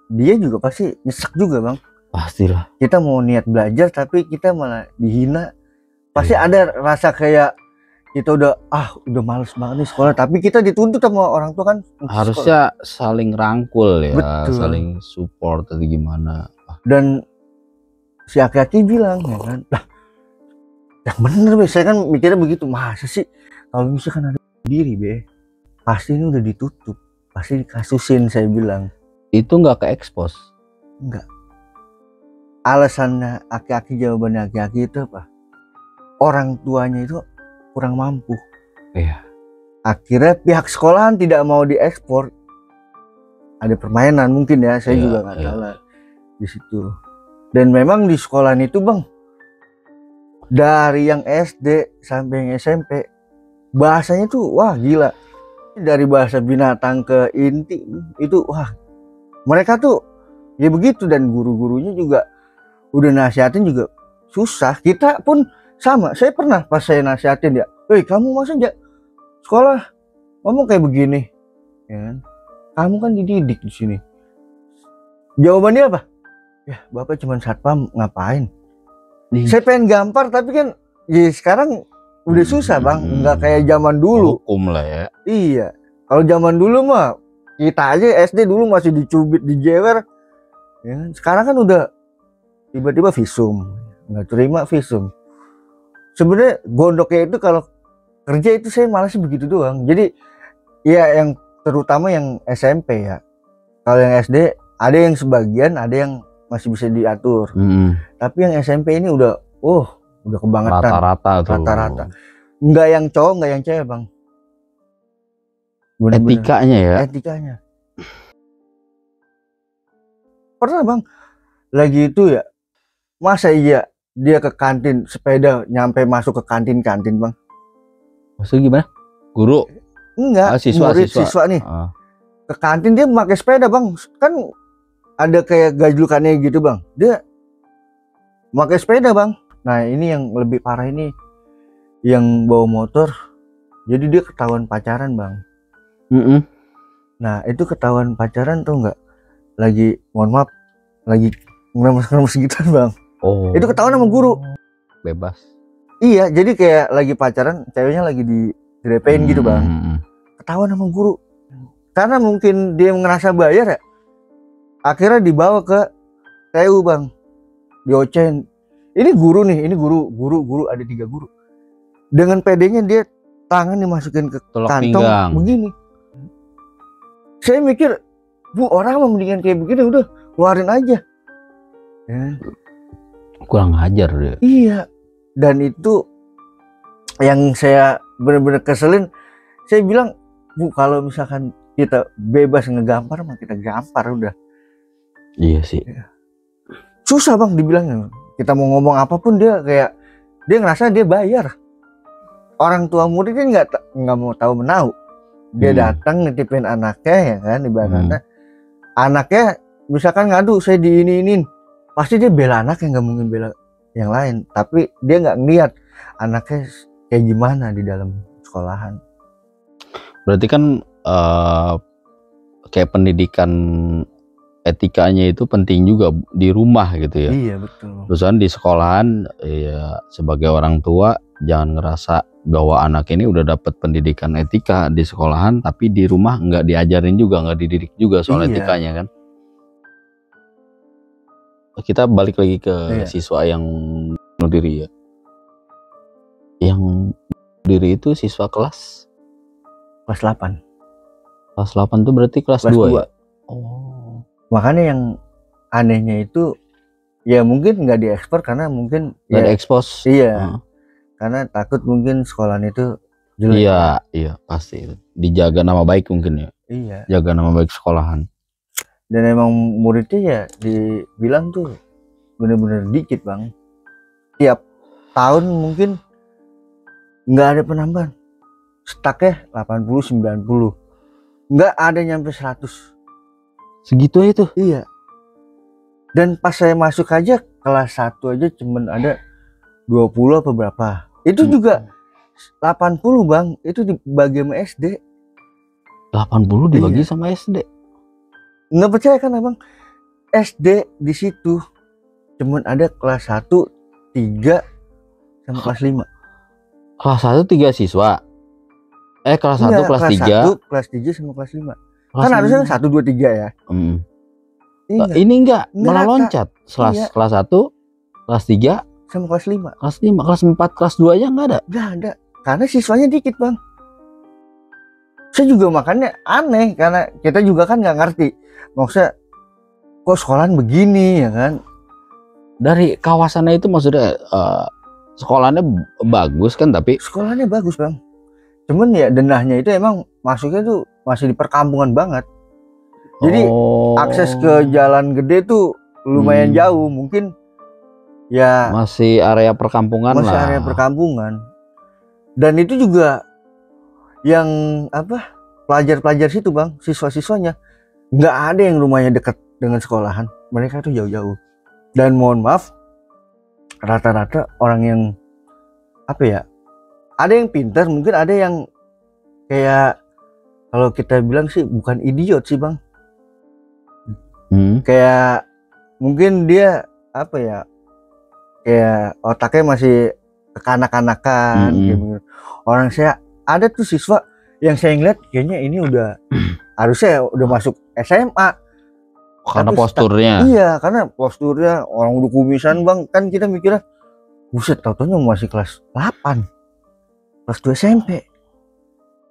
dia juga pasti nyesek juga bang. Pastilah. Kita mau niat belajar tapi kita malah dihina. Pasti ada rasa kayak kita udah males banget nih sekolah, tapi kita dituntut sama orang tua kan. Harusnya saling rangkul ya. Betul. Saling support atau gimana. Dan si aki-aki bilang ya kan, lah yang bener be, saya kan mikirnya begitu, masa sih kalau misalkan ada diri be, pasti ini udah ditutup, pasti dikasusin, saya bilang. Itu nggak ke expose? Enggak. Alasannya aki-aki, jawabannya aki-aki itu apa? Orang tuanya itu kurang mampu. Iya. Akhirnya pihak sekolahan tidak mau diekspor. Ada permainan mungkin ya, saya juga nggak tahu lah di situ. Dan memang di sekolahan itu bang, dari yang SD sampai yang SMP, bahasanya tuh wah gila. Dari bahasa binatang ke inti itu wah, mereka tuh ya begitu. Dan guru-gurunya juga udah nasihatin juga susah. Kita pun sama, saya pernah pas saya nasihatin ya, "Hei kamu masa aja sekolah ngomong kayak begini ya kan? Kamu kan dididik di sini." Jawabannya apa? "Ya bapak cuma satpam, ngapain?" Saya pengen gampar tapi kan ya sekarang udah susah bang, nggak kayak zaman dulu. Hukum lah ya. Iya, kalau zaman dulu mah kita aja SD dulu masih dicubit, dijewer ya. Sekarang kan udah tiba-tiba visum, nggak terima visum. Sebenarnya gondoknya itu kalau kerja itu saya malas begitu doang. Jadi ya yang terutama yang SMP ya. Kalau yang SD ada yang sebagian, ada yang masih bisa diatur. Tapi yang SMP ini udah kebangetan. Rata-rata. Nggak yang cowok, nggak yang cewek bang. Bener-bener. Etikanya ya. Etikanya. Pernah bang, lagi itu ya, masa iya dia ke kantin sepeda nyampe masuk ke kantin bang? Maksudnya gimana? Guru? Enggak, siswa nih. Ke kantin dia pakai sepeda bang, kan ada kayak gajlukannya gitu bang, dia pakai sepeda bang. Nah ini yang lebih parah, ini yang bawa motor, jadi dia ketahuan pacaran bang. Nah itu ketahuan pacaran tuh nggak, lagi mohon maaf lagi ngeremes gitu bang. Itu ketahuan sama guru. Bebas. Iya, jadi kayak lagi pacaran, ceweknya lagi direpein gitu bang. Ketahuan sama guru. Karena mungkin dia ngerasa bayar ya, akhirnya dibawa ke TU bang, diocehin. Ini guru nih, ini guru ada 3 guru. Dengan pedenya dia tangan dimasukin ke Tolak kantong pinggang. begini. Saya mikir, bu orang mendingan kayak begini udah keluarin aja. Ya. Kurang ajar dia. Iya. Dan itu yang saya benar-benar keselin. Saya bilang, bu kalau misalkan kita bebas ngegampar mah kita gampar udah. Iya sih. Susah bang dibilangnya. Kita mau ngomong apapun dia kayak dia ngerasa dia bayar. Orang tua murid kan nggak mau tahu menahu. Dia datang nitipin anaknya ya kan, ibaratnya anaknya misalkan ngadu saya diinin, pasti dia bela anaknya, nggak mungkin bela yang lain. Tapi dia nggak ngeliat anaknya kayak gimana di dalam sekolahan. Berarti kan kayak pendidikan etikanya itu penting juga di rumah gitu ya. Iya betul. Terusan di sekolahan ya sebagai orang tua jangan ngerasa bahwa anak ini udah dapat pendidikan etika di sekolahan tapi di rumah nggak diajarin juga, nggak dididik juga soal etikanya kan. Kita balik lagi ke siswa yang bunuh diri ya. Yang diri itu siswa kelas 8. Kelas 8 tuh berarti kelas 2 ya? Oh. Makanya yang anehnya itu ya mungkin nggak diekspor karena mungkin nggak diekspos. Iya. Karena takut mungkin sekolahan itu jelek. Iya pasti. Dijaga nama baik mungkin ya. Iya. Jaga nama baik sekolahan. Dan emang muridnya ya dibilang tuh bener-bener dikit bang. Tiap tahun mungkin nggak ada penambahan. Stucknya 80-90. Nggak ada nyampe 100. Segitu itu? Iya. Dan pas saya masuk aja kelas 1 aja cuman ada 20 apa berapa. Itu juga 80 bang. Itu dibagi sama SD. 80 dibagi sama SD? Nggak percaya kan abang? SD di situ cuman ada kelas 1, 3 sama kelas 5. Kelas 1 3 siswa? Kelas 1 kelas 3? Kelas 3 sama kelas 5. Kan harusnya 1, 2, 3 ya. Ini enggak malah loncat. Kelas 1, kelas 3 sama kelas 5. Kelas 5, kelas 4, kelas 2 aja enggak ada. Enggak ada. Karena siswanya dikit, Bang. Saya juga makanya aneh karena kita juga kan nggak ngerti. Maksudnya kok sekolahan begini ya kan. Dari kawasannya itu maksudnya sekolahnya bagus kan, tapi sekolahnya bagus bang, cuman ya denahnya itu emang masuknya tuh masih di perkampungan banget. Jadi akses ke jalan gede tuh lumayan jauh, mungkin ya masih area perkampungan masih area perkampungan. Dan itu juga yang apa, pelajar-pelajar situ bang, siswa-siswanya nggak ada yang rumahnya dekat dengan sekolahan, mereka tuh jauh-jauh. Dan mohon maaf, rata-rata orang yang apa ya, ada yang pintar, mungkin ada yang kayak kalau kita bilang sih bukan idiot sih bang, kayak mungkin dia apa ya, kayak otaknya masih kekanak-kanakan gitu. Orang saya ada tuh siswa yang saya ngeliat kayaknya ini udah harusnya udah masuk SMA. Karena posturnya. Iya, karena posturnya orang udah kumisan bang, kan kita mikirnya buset, tau-taunya masih kelas 8, kelas 2 SMP.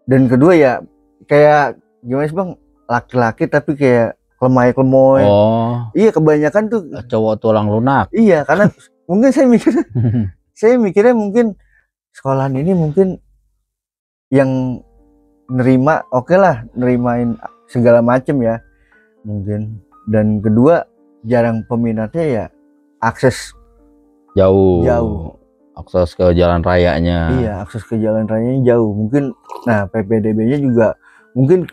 Dan kedua ya kayak gimana sih bang, laki-laki tapi kayak lemai-lemoy. Iya, kebanyakan tuh cowok tulang lunak. Iya, karena mungkin saya mikirnya mungkin sekolahan ini mungkin yang nerima oke lah, nerimain segala macem ya mungkin. Dan kedua jarang peminatnya ya, akses jauh akses ke jalan rayanya. Iya, akses ke jalan rayanya jauh mungkin. Nah PPDB-nya juga mungkin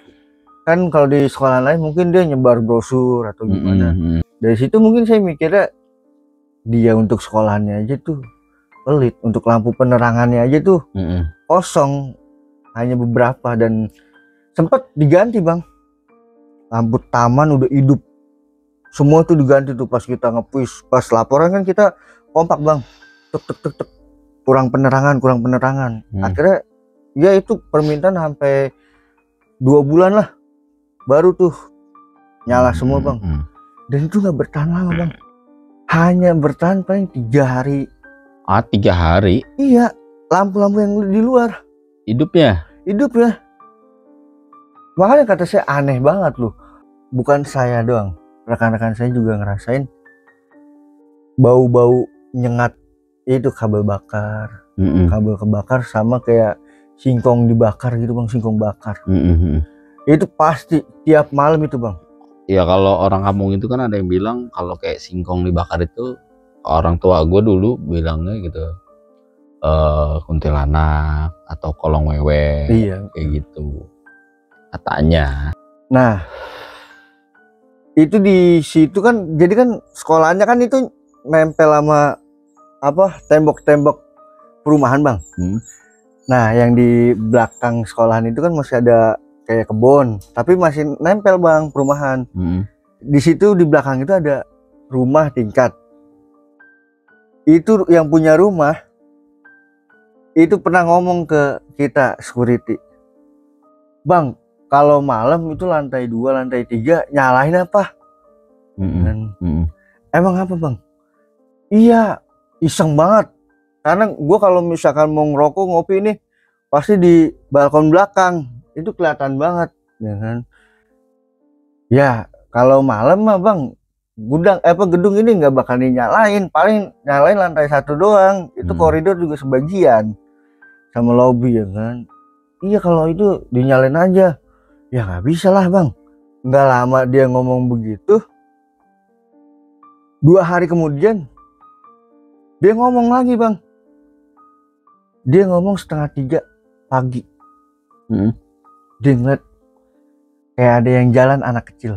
kan, kalau di sekolah lain mungkin dia nyebar brosur atau gimana. Dari situ mungkin saya mikirnya dia untuk sekolahannya aja tuh pelit, untuk lampu penerangannya aja tuh kosong, hanya beberapa. Dan sempat diganti bang, lampu taman udah hidup semua tuh diganti tuh pas kita nge-push, pas laporan kan kita kompak bang, tek, kurang penerangan. Akhirnya ya itu permintaan sampai 2 bulan lah baru tuh nyala semua bang. Dan itu nggak bertahan lama bang, hanya bertahan paling 3 hari. 3 hari? Iya, lampu-lampu yang di luar hidup ya. Makanya kata saya aneh banget loh, bukan saya doang, rekan-rekan saya juga ngerasain bau-bau nyengat itu, kabel bakar, kabel kebakar, sama kayak singkong dibakar gitu bang, singkong bakar. Itu pasti tiap malam itu bang. Ya kalau orang kampung itu kan ada yang bilang kalau kayak singkong dibakar itu, orang tua gue dulu bilangnya gitu, kuntilanak atau kolong wewe. Iya, kayak gitu katanya. Nah itu di situ kan, jadi kan sekolahnya kan itu nempel sama apa, tembok-tembok perumahan bang. Nah yang di belakang sekolahan itu kan masih ada kayak kebun, tapi masih nempel bang perumahan. Di situ di belakang itu ada rumah tingkat. Itu yang punya rumah itu pernah ngomong ke kita security, bang kalau malam itu lantai 2, lantai 3 nyalain apa? Emang apa bang? Iya iseng banget, karena gue kalau misalkan mau ngerokok ngopi nih pasti di balkon belakang itu kelihatan banget, ya kan? Ya kalau malam mah bang gedung ini nggak bakal dinyalain, paling nyalain lantai 1 doang, itu koridor juga sebagian sama lobby, ya kan? Iya kalau itu dinyalain aja. Ya nggak bisa lah bang. Nggak lama dia ngomong begitu, 2 hari kemudian dia ngomong lagi bang. Dia ngomong 2:30 pagi. Dia ngeliat kayak ada yang jalan anak kecil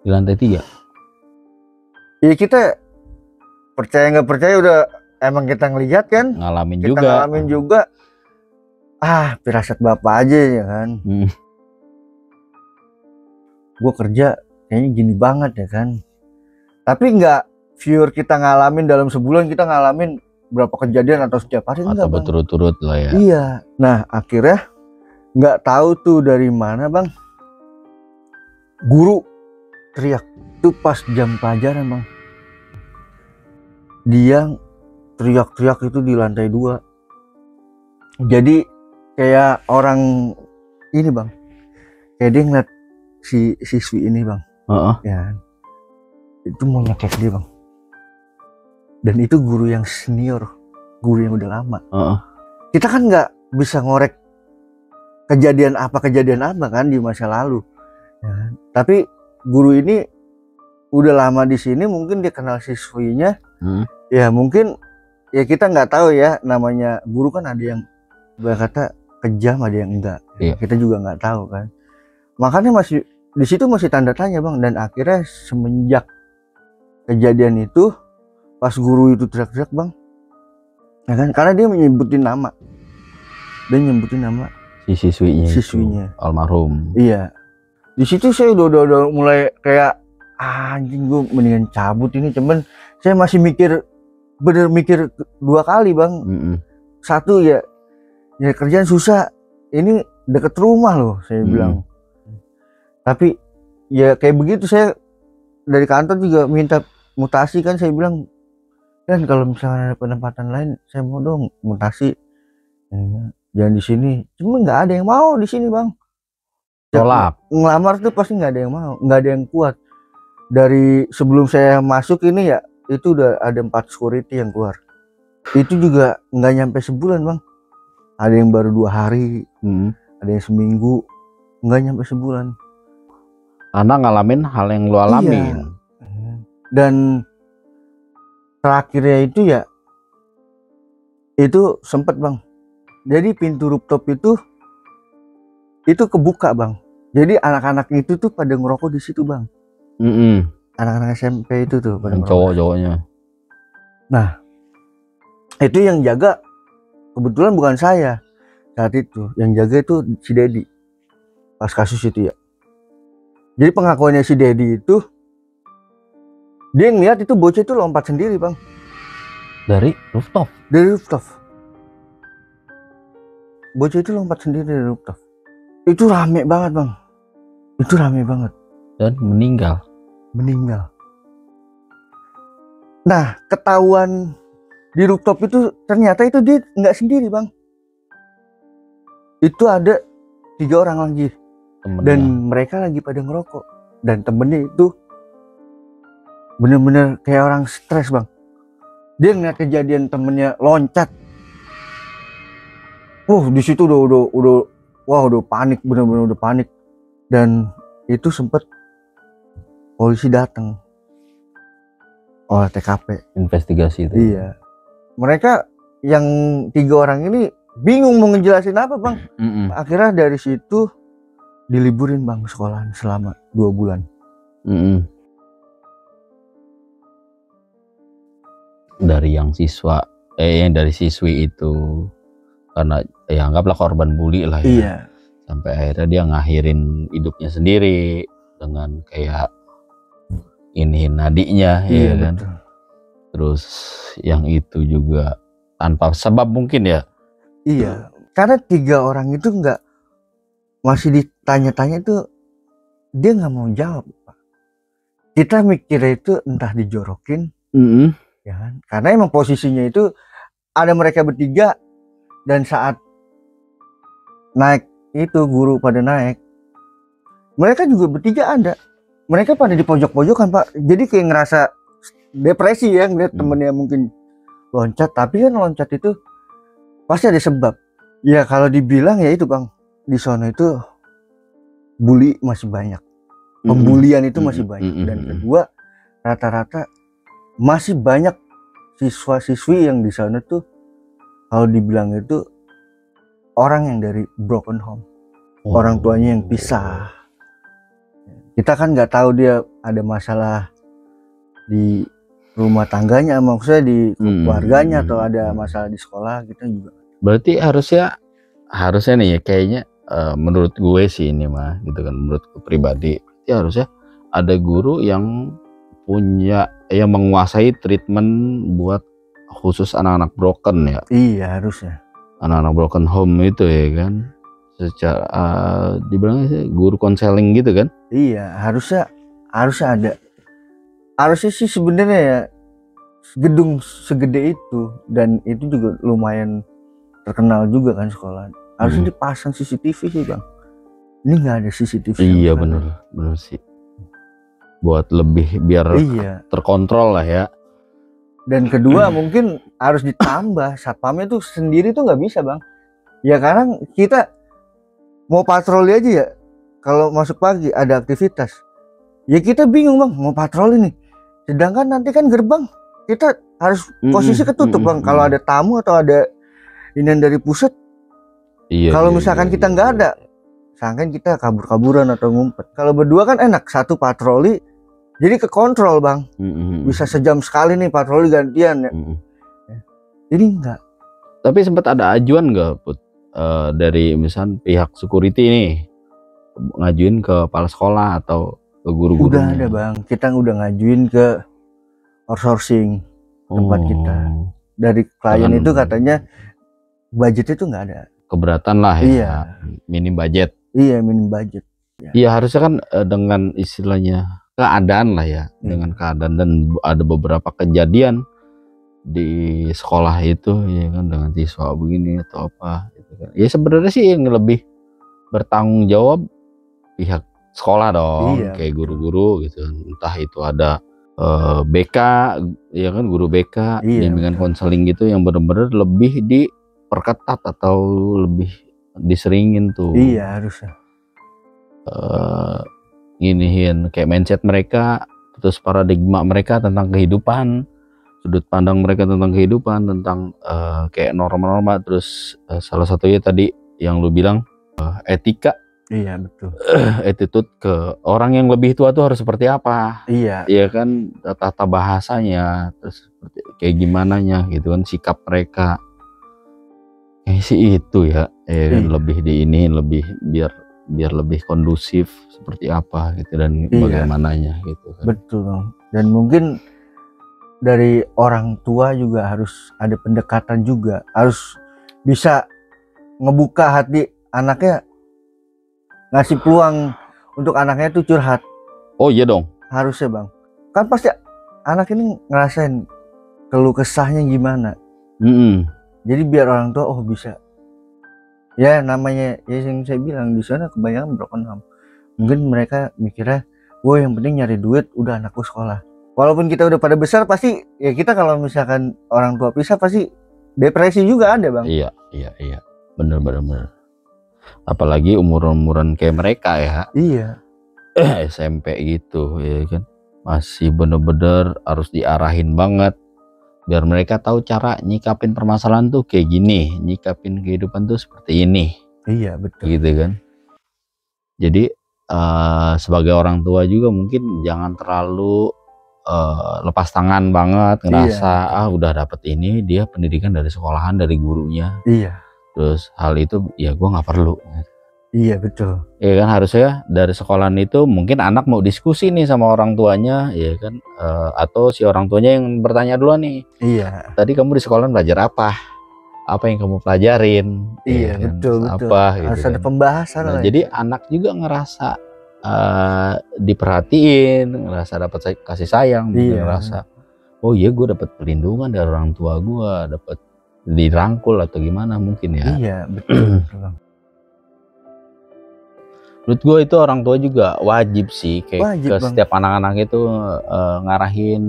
di lantai 3. Ya kita percaya nggak percaya, udah emang kita ngelihat kan, Ngalamin kita juga. ngalamin juga. Firasat bapak aja ya kan. Gue kerja kayaknya gini banget ya kan, tapi nggak pure kita ngalamin dalam sebulan, kita ngalamin berapa kejadian atau setiap hari, atau berturut-turut lah ya. Iya. Nah akhirnya nggak tahu tuh dari mana bang, guru teriak tuh pas jam pelajaran bang. Dia teriak-teriak itu di lantai 2. Jadi kayak orang ini bang, kayak dia ngeliat si siswi ini bang, ya itu mau nyekek dia bang. Dan itu guru yang senior, guru yang udah lama. Kita kan nggak bisa ngorek kejadian apa kan di masa lalu, ya. Tapi guru ini udah lama di sini, mungkin dia kenal siswinya. Ya mungkin ya kita nggak tahu ya, namanya guru kan ada yang berkata kejam, ada yang enggak. Kita juga nggak tahu kan. Makanya masih di situ masih tanda tanya bang. Dan akhirnya semenjak kejadian itu, pas guru itu teriak-teriak bang, ya kan, karena dia nyebutin nama si siswinya almarhum. Iya, di situ saya udah mulai kayak anjing, gue mendingan cabut ini. Cuman saya masih mikir 2 kali bang. Satu ya kerjaan susah, ini deket rumah loh saya bilang. Tapi ya kayak begitu, saya dari kantor juga minta mutasi kan, saya bilang kan kalau misalnya ada penempatan lain saya mau dong mutasi, jangan di sini. Cuma nggak ada yang mau di sini bang. Tolak. Ngelamar tuh pasti nggak ada yang mau, nggak ada yang kuat. Dari sebelum saya masuk ini ya, itu udah ada 4 security yang keluar. Itu juga nggak nyampe sebulan bang. Ada yang baru 2 hari, ada yang seminggu, nggak nyampe sebulan. Karena ngalamin hal yang lu alamin. Iya. Dan terakhirnya itu ya, itu sempet bang. Jadi pintu rooftop itu kebuka bang. Jadi anak-anak itu tuh pada ngerokok di situ bang. Anak-anak SMP itu tuh pada cowok-cowoknya. Nah itu yang jaga kebetulan bukan saya saat itu, yang jaga itu si Dedi pas kasus itu ya. Jadi pengakuannya si Dedi itu, dia ngeliat itu bocah itu lompat sendiri bang dari rooftop. Bocah itu lompat sendiri dari rooftop. Itu rame banget bang, dan meninggal. Nah ketahuan di rooftop itu ternyata itu dia nggak sendiri bang, itu ada 3 orang lagi. Temennya. Dan mereka lagi pada ngerokok, dan temennya itu bener-bener kayak orang stres bang. Dia ngeliat kejadian temennya loncat, di situ udah panik, bener-bener udah panik. Dan itu sempet polisi datang olah TKP investigasi itu. Iya, mereka yang 3 orang ini bingung mau ngejelasin apa bang. Akhirnya dari situ diliburin bang sekolahan selama 2 bulan. Dari yang dari siswi itu, karena ya anggaplah korban bully lah ya. Iya. sampai akhirnya dia ngakhirin hidupnya sendiri dengan kayak ini adiknya, Iya, ya kan. betul. Terus yang itu juga tanpa sebab mungkin ya. Iya, karena 3 orang itu masih ditanya-tanya itu dia nggak mau jawab, Pak. Kita mikirnya itu entah dijorokin, ya kan? Karena emang posisinya itu ada mereka bertiga, dan saat naik itu guru pada naik, mereka juga bertiga ada. Mereka pada di pojok-pojokan, Pak. Jadi kayak ngerasa depresi ya, ngeliat temennya mungkin loncat. Tapi kan loncat itu pasti ada sebab. Ya kalau dibilang ya itu Bang, di sana itu bully masih banyak. Pembulian itu masih banyak. Dan kedua, rata-rata masih banyak siswa-siswi yang di sana tuh kalau dibilang itu orang yang dari broken home. Orang tuanya yang pisah. Kita kan nggak tahu dia ada masalah di rumah tangganya, maksudnya di keluarganya, atau ada masalah di sekolah, kita juga. Berarti harusnya nih ya, kayaknya menurut gue sih ini mah gitu kan, menurut gue pribadi, berarti harusnya ada guru yang menguasai treatment buat khusus anak-anak broken ya. Iya, harusnya. Anak-anak broken home itu ya kan. Secara dibilangnya guru konseling gitu kan. Iya, harusnya ada. Harusnya sih sebenarnya ya gedung segede itu, dan itu juga lumayan terkenal juga kan sekolah. Harusnya dipasang CCTV sih Bang. Ini nggak ada CCTV. Iya bener sih. Buat lebih biar terkontrol lah ya. Dan kedua mungkin harus ditambah satpamnya tuh sendiri tuh nggak bisa Bang. Ya karena kita mau patroli aja ya, kalau masuk pagi ada aktivitas, ya kita bingung Bang mau patroli nih. Sedangkan nanti kan gerbang kita harus posisi ketutup Bang. Kalau ada tamu atau ada inian dari pusat, kalau misalkan kita nggak ada, sangkan kita kabur-kaburan atau ngumpet. Kalau berdua kan enak, satu patroli, jadi kekontrol Bang. Bisa sejam sekali nih patroli gantian ya. Ini enggak. Tapi sempat ada ajuan nggak Put? Dari misal pihak security nih ngajuin ke kepala sekolah atau ke guru-gurunya? Udah ada Bang, kita udah ngajuin ke outsourcing tempat kita. Dari klien itu katanya budget itu nggak ada. Keberatan lah ya. Iya. Minim budget. Iya, minim budget. Iya harusnya kan dengan istilahnya keadaan lah ya, dengan keadaan, dan ada beberapa kejadian di sekolah itu ya kan, dengan siswa begini atau apa gitu kan. Ya sebenarnya sih yang lebih bertanggung jawab pihak sekolah dong, kayak guru-guru gitu. Entah itu ada BK ya kan, guru BK, bimbingan konseling gitu yang benar-benar lebih diperketat atau lebih diseringin tuh. Iya harusnya. Nginihin kayak mindset mereka, terus paradigma mereka tentang kehidupan, sudut pandang mereka tentang kehidupan, tentang kayak norma-norma. Terus salah satunya tadi yang lu bilang etika. Iya betul. Attitude ke orang yang lebih tua tuh harus seperti apa? Iya. Iya kan, tata bahasanya, terus kayak gimana nya gitu kan, sikap mereka. Kayak sih itu ya, kan lebih diiniin, lebih biar lebih kondusif seperti apa gitu, dan bagaimananya gitu kan. Betul Bang. Dan mungkin dari orang tua juga harus ada pendekatan juga, harus bisa ngebuka hati anaknya, ngasih peluang untuk anaknya itu curhat. Oh iya dong, harusnya Bang. Kan pasti anak ini ngerasain keluh kesahnya gimana. Jadi biar orang tua bisa. Ya namanya ya yang saya bilang, di sana kebanyakan broken home. Mungkin mereka mikirnya, wah yang penting nyari duit, udah anakku sekolah. Walaupun kita udah pada besar, pasti ya kita kalau misalkan orang tua pisah pasti depresi juga ada Bang. Iya bener. Apalagi umuran kayak mereka ya. Iya. SMP gitu ya kan, masih bener-bener harus diarahin banget biar mereka tahu cara nyikapin permasalahan tuh kayak gini, nyikapin kehidupan tuh seperti ini. Iya betul. Gitu kan. Jadi sebagai orang tua juga mungkin jangan terlalu lepas tangan banget, ngerasa udah dapet ini, dia pendidikan dari sekolahan, dari gurunya. Iya. Terus hal itu ya gue nggak perlu. Iya betul. Ya kan, harusnya dari sekolahan itu mungkin anak mau diskusi nih sama orang tuanya, ya kan, atau si orang tuanya yang bertanya duluan nih, Iya. tadi kamu di sekolah belajar apa? Apa yang kamu pelajarin? Ya Iya kan, betul betul. apa Harus gitu ada kan. pembahasan Nah lah jadi ya. anak juga ngerasa diperhatiin, ngerasa dapat kasih sayang, mungkin Iya. ngerasa, oh iya gue dapat perlindungan dari orang tua gue, dapat dirangkul atau gimana mungkin ya. Iya betul betul Bang. Menurut gue itu orang tua juga wajib sih, kayak Wajib ke Bang. setiap anak-anak itu ngarahin,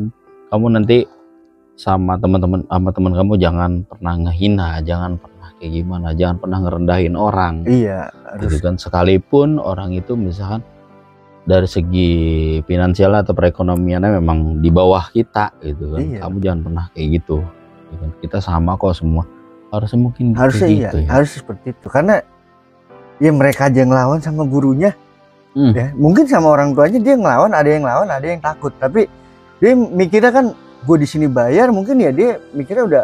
kamu nanti sama teman-teman kamu jangan pernah ngehina, jangan pernah kayak gimana, jangan pernah ngerendahin orang. Iya Gitu harus. kan, sekalipun orang itu misalkan dari segi finansial atau perekonomiannya memang di bawah kita gitu kan. Iya. Kamu jangan pernah kayak gitu. Kita sama kok semua. Harusnya mungkin Harusnya kayak iya. gitu ya. Harus seperti itu karena ya mereka aja ngelawan sama gurunya. Ya, mungkin sama orang tuanya dia ngelawan, ada yang takut. Tapi dia mikirnya kan gue di sini bayar, mungkin ya dia mikirnya udah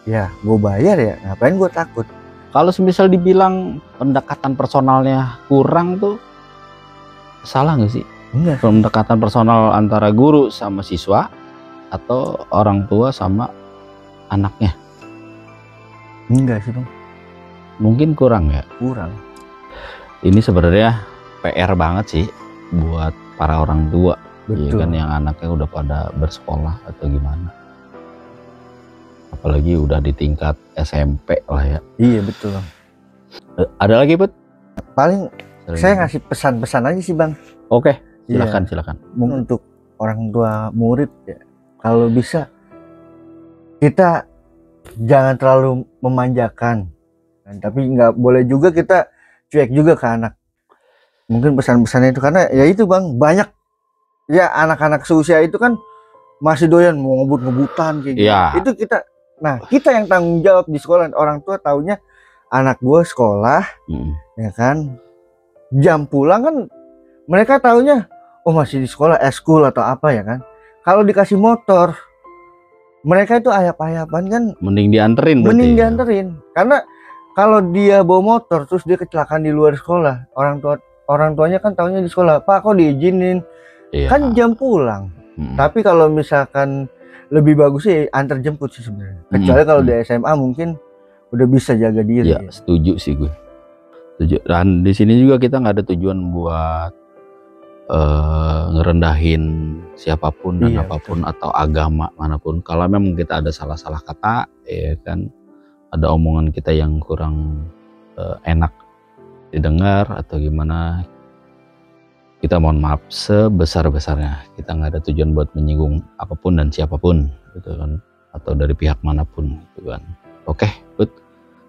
ya gue bayar ya, ngapain gue takut. Kalau semisal dibilang pendekatan personalnya kurang tuh salah nggak sih? Enggak. Pendekatan personal antara guru sama siswa atau orang tua sama anaknya? Enggak sih Bang, Mungkin kurang ya. kurang. Ini sebenarnya PR banget sih buat para orang tua. Iya Betul. kan, yang anaknya udah pada bersekolah atau gimana. Apalagi udah di tingkat SMP lah ya. Iya betul Bang. Ada lagi Put? Paling saya ngasih pesan-pesan aja sih Bang. Oke, silakan Iya. silakan. Mungkin untuk orang tua murid ya, kalau bisa kita jangan terlalu memanjakan, tapi nggak boleh juga kita cuek juga ke anak. Mungkin pesan-pesannya itu karena ya itu Bang, banyak ya anak-anak seusia itu kan masih doyan mau ngebut-ngebutan kayak gitu. Iya. Itu kita yang tanggung jawab di sekolah. Orang tua taunya anak gue sekolah, ya kan, jam pulang kan mereka taunya oh masih di sekolah, eskul atau apa ya kan. Kalau dikasih motor, mereka itu ayap-ayapan kan, Mending dianterin berarti. mending dianterin. Karena kalau dia bawa motor terus dia kecelakaan di luar sekolah, orang tuanya kan taunya di sekolah, Pak kok diizinin, Iya. kan jam pulang. Tapi kalau misalkan lebih bagus sih antar jemput sih sebenarnya. Kecuali kalau di SMA mungkin udah bisa jaga diri. Ya, setuju sih gue. Setuju. Dan di sini juga kita nggak ada tujuan buat ngerendahin siapapun dan Iya, apapun atau agama manapun. Kalau memang kita ada salah-salah kata, ya kan, ada omongan kita yang kurang enak didengar atau gimana, kita mohon maaf sebesar-besarnya. Kita nggak ada tujuan buat menyinggung apapun dan siapapun, gitu kan, atau dari pihak manapun, gitu kan. Oke, Put.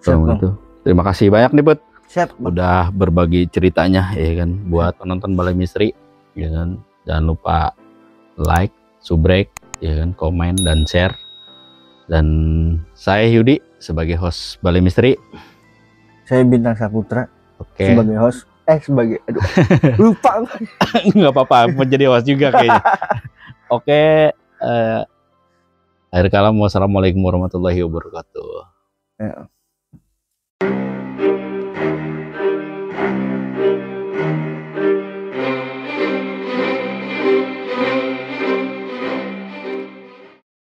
Siap, Kalau Bang. gitu, terima kasih banyak nih, Put. Siap, Bang. Udah berbagi ceritanya, ya kan, buat penonton Balai Misteri, ya kan. Jangan lupa like, subrek, ya kan, komen dan share. Dan saya Yudi sebagai host Balai Misteri. Saya Bintang Saputra Oke. sebagai host. Aduh, lupa. Nggak apa-apa, mau jadi host juga kayaknya. Oke, akhir kalam, wassalamualaikum warahmatullahi wabarakatuh. Ya.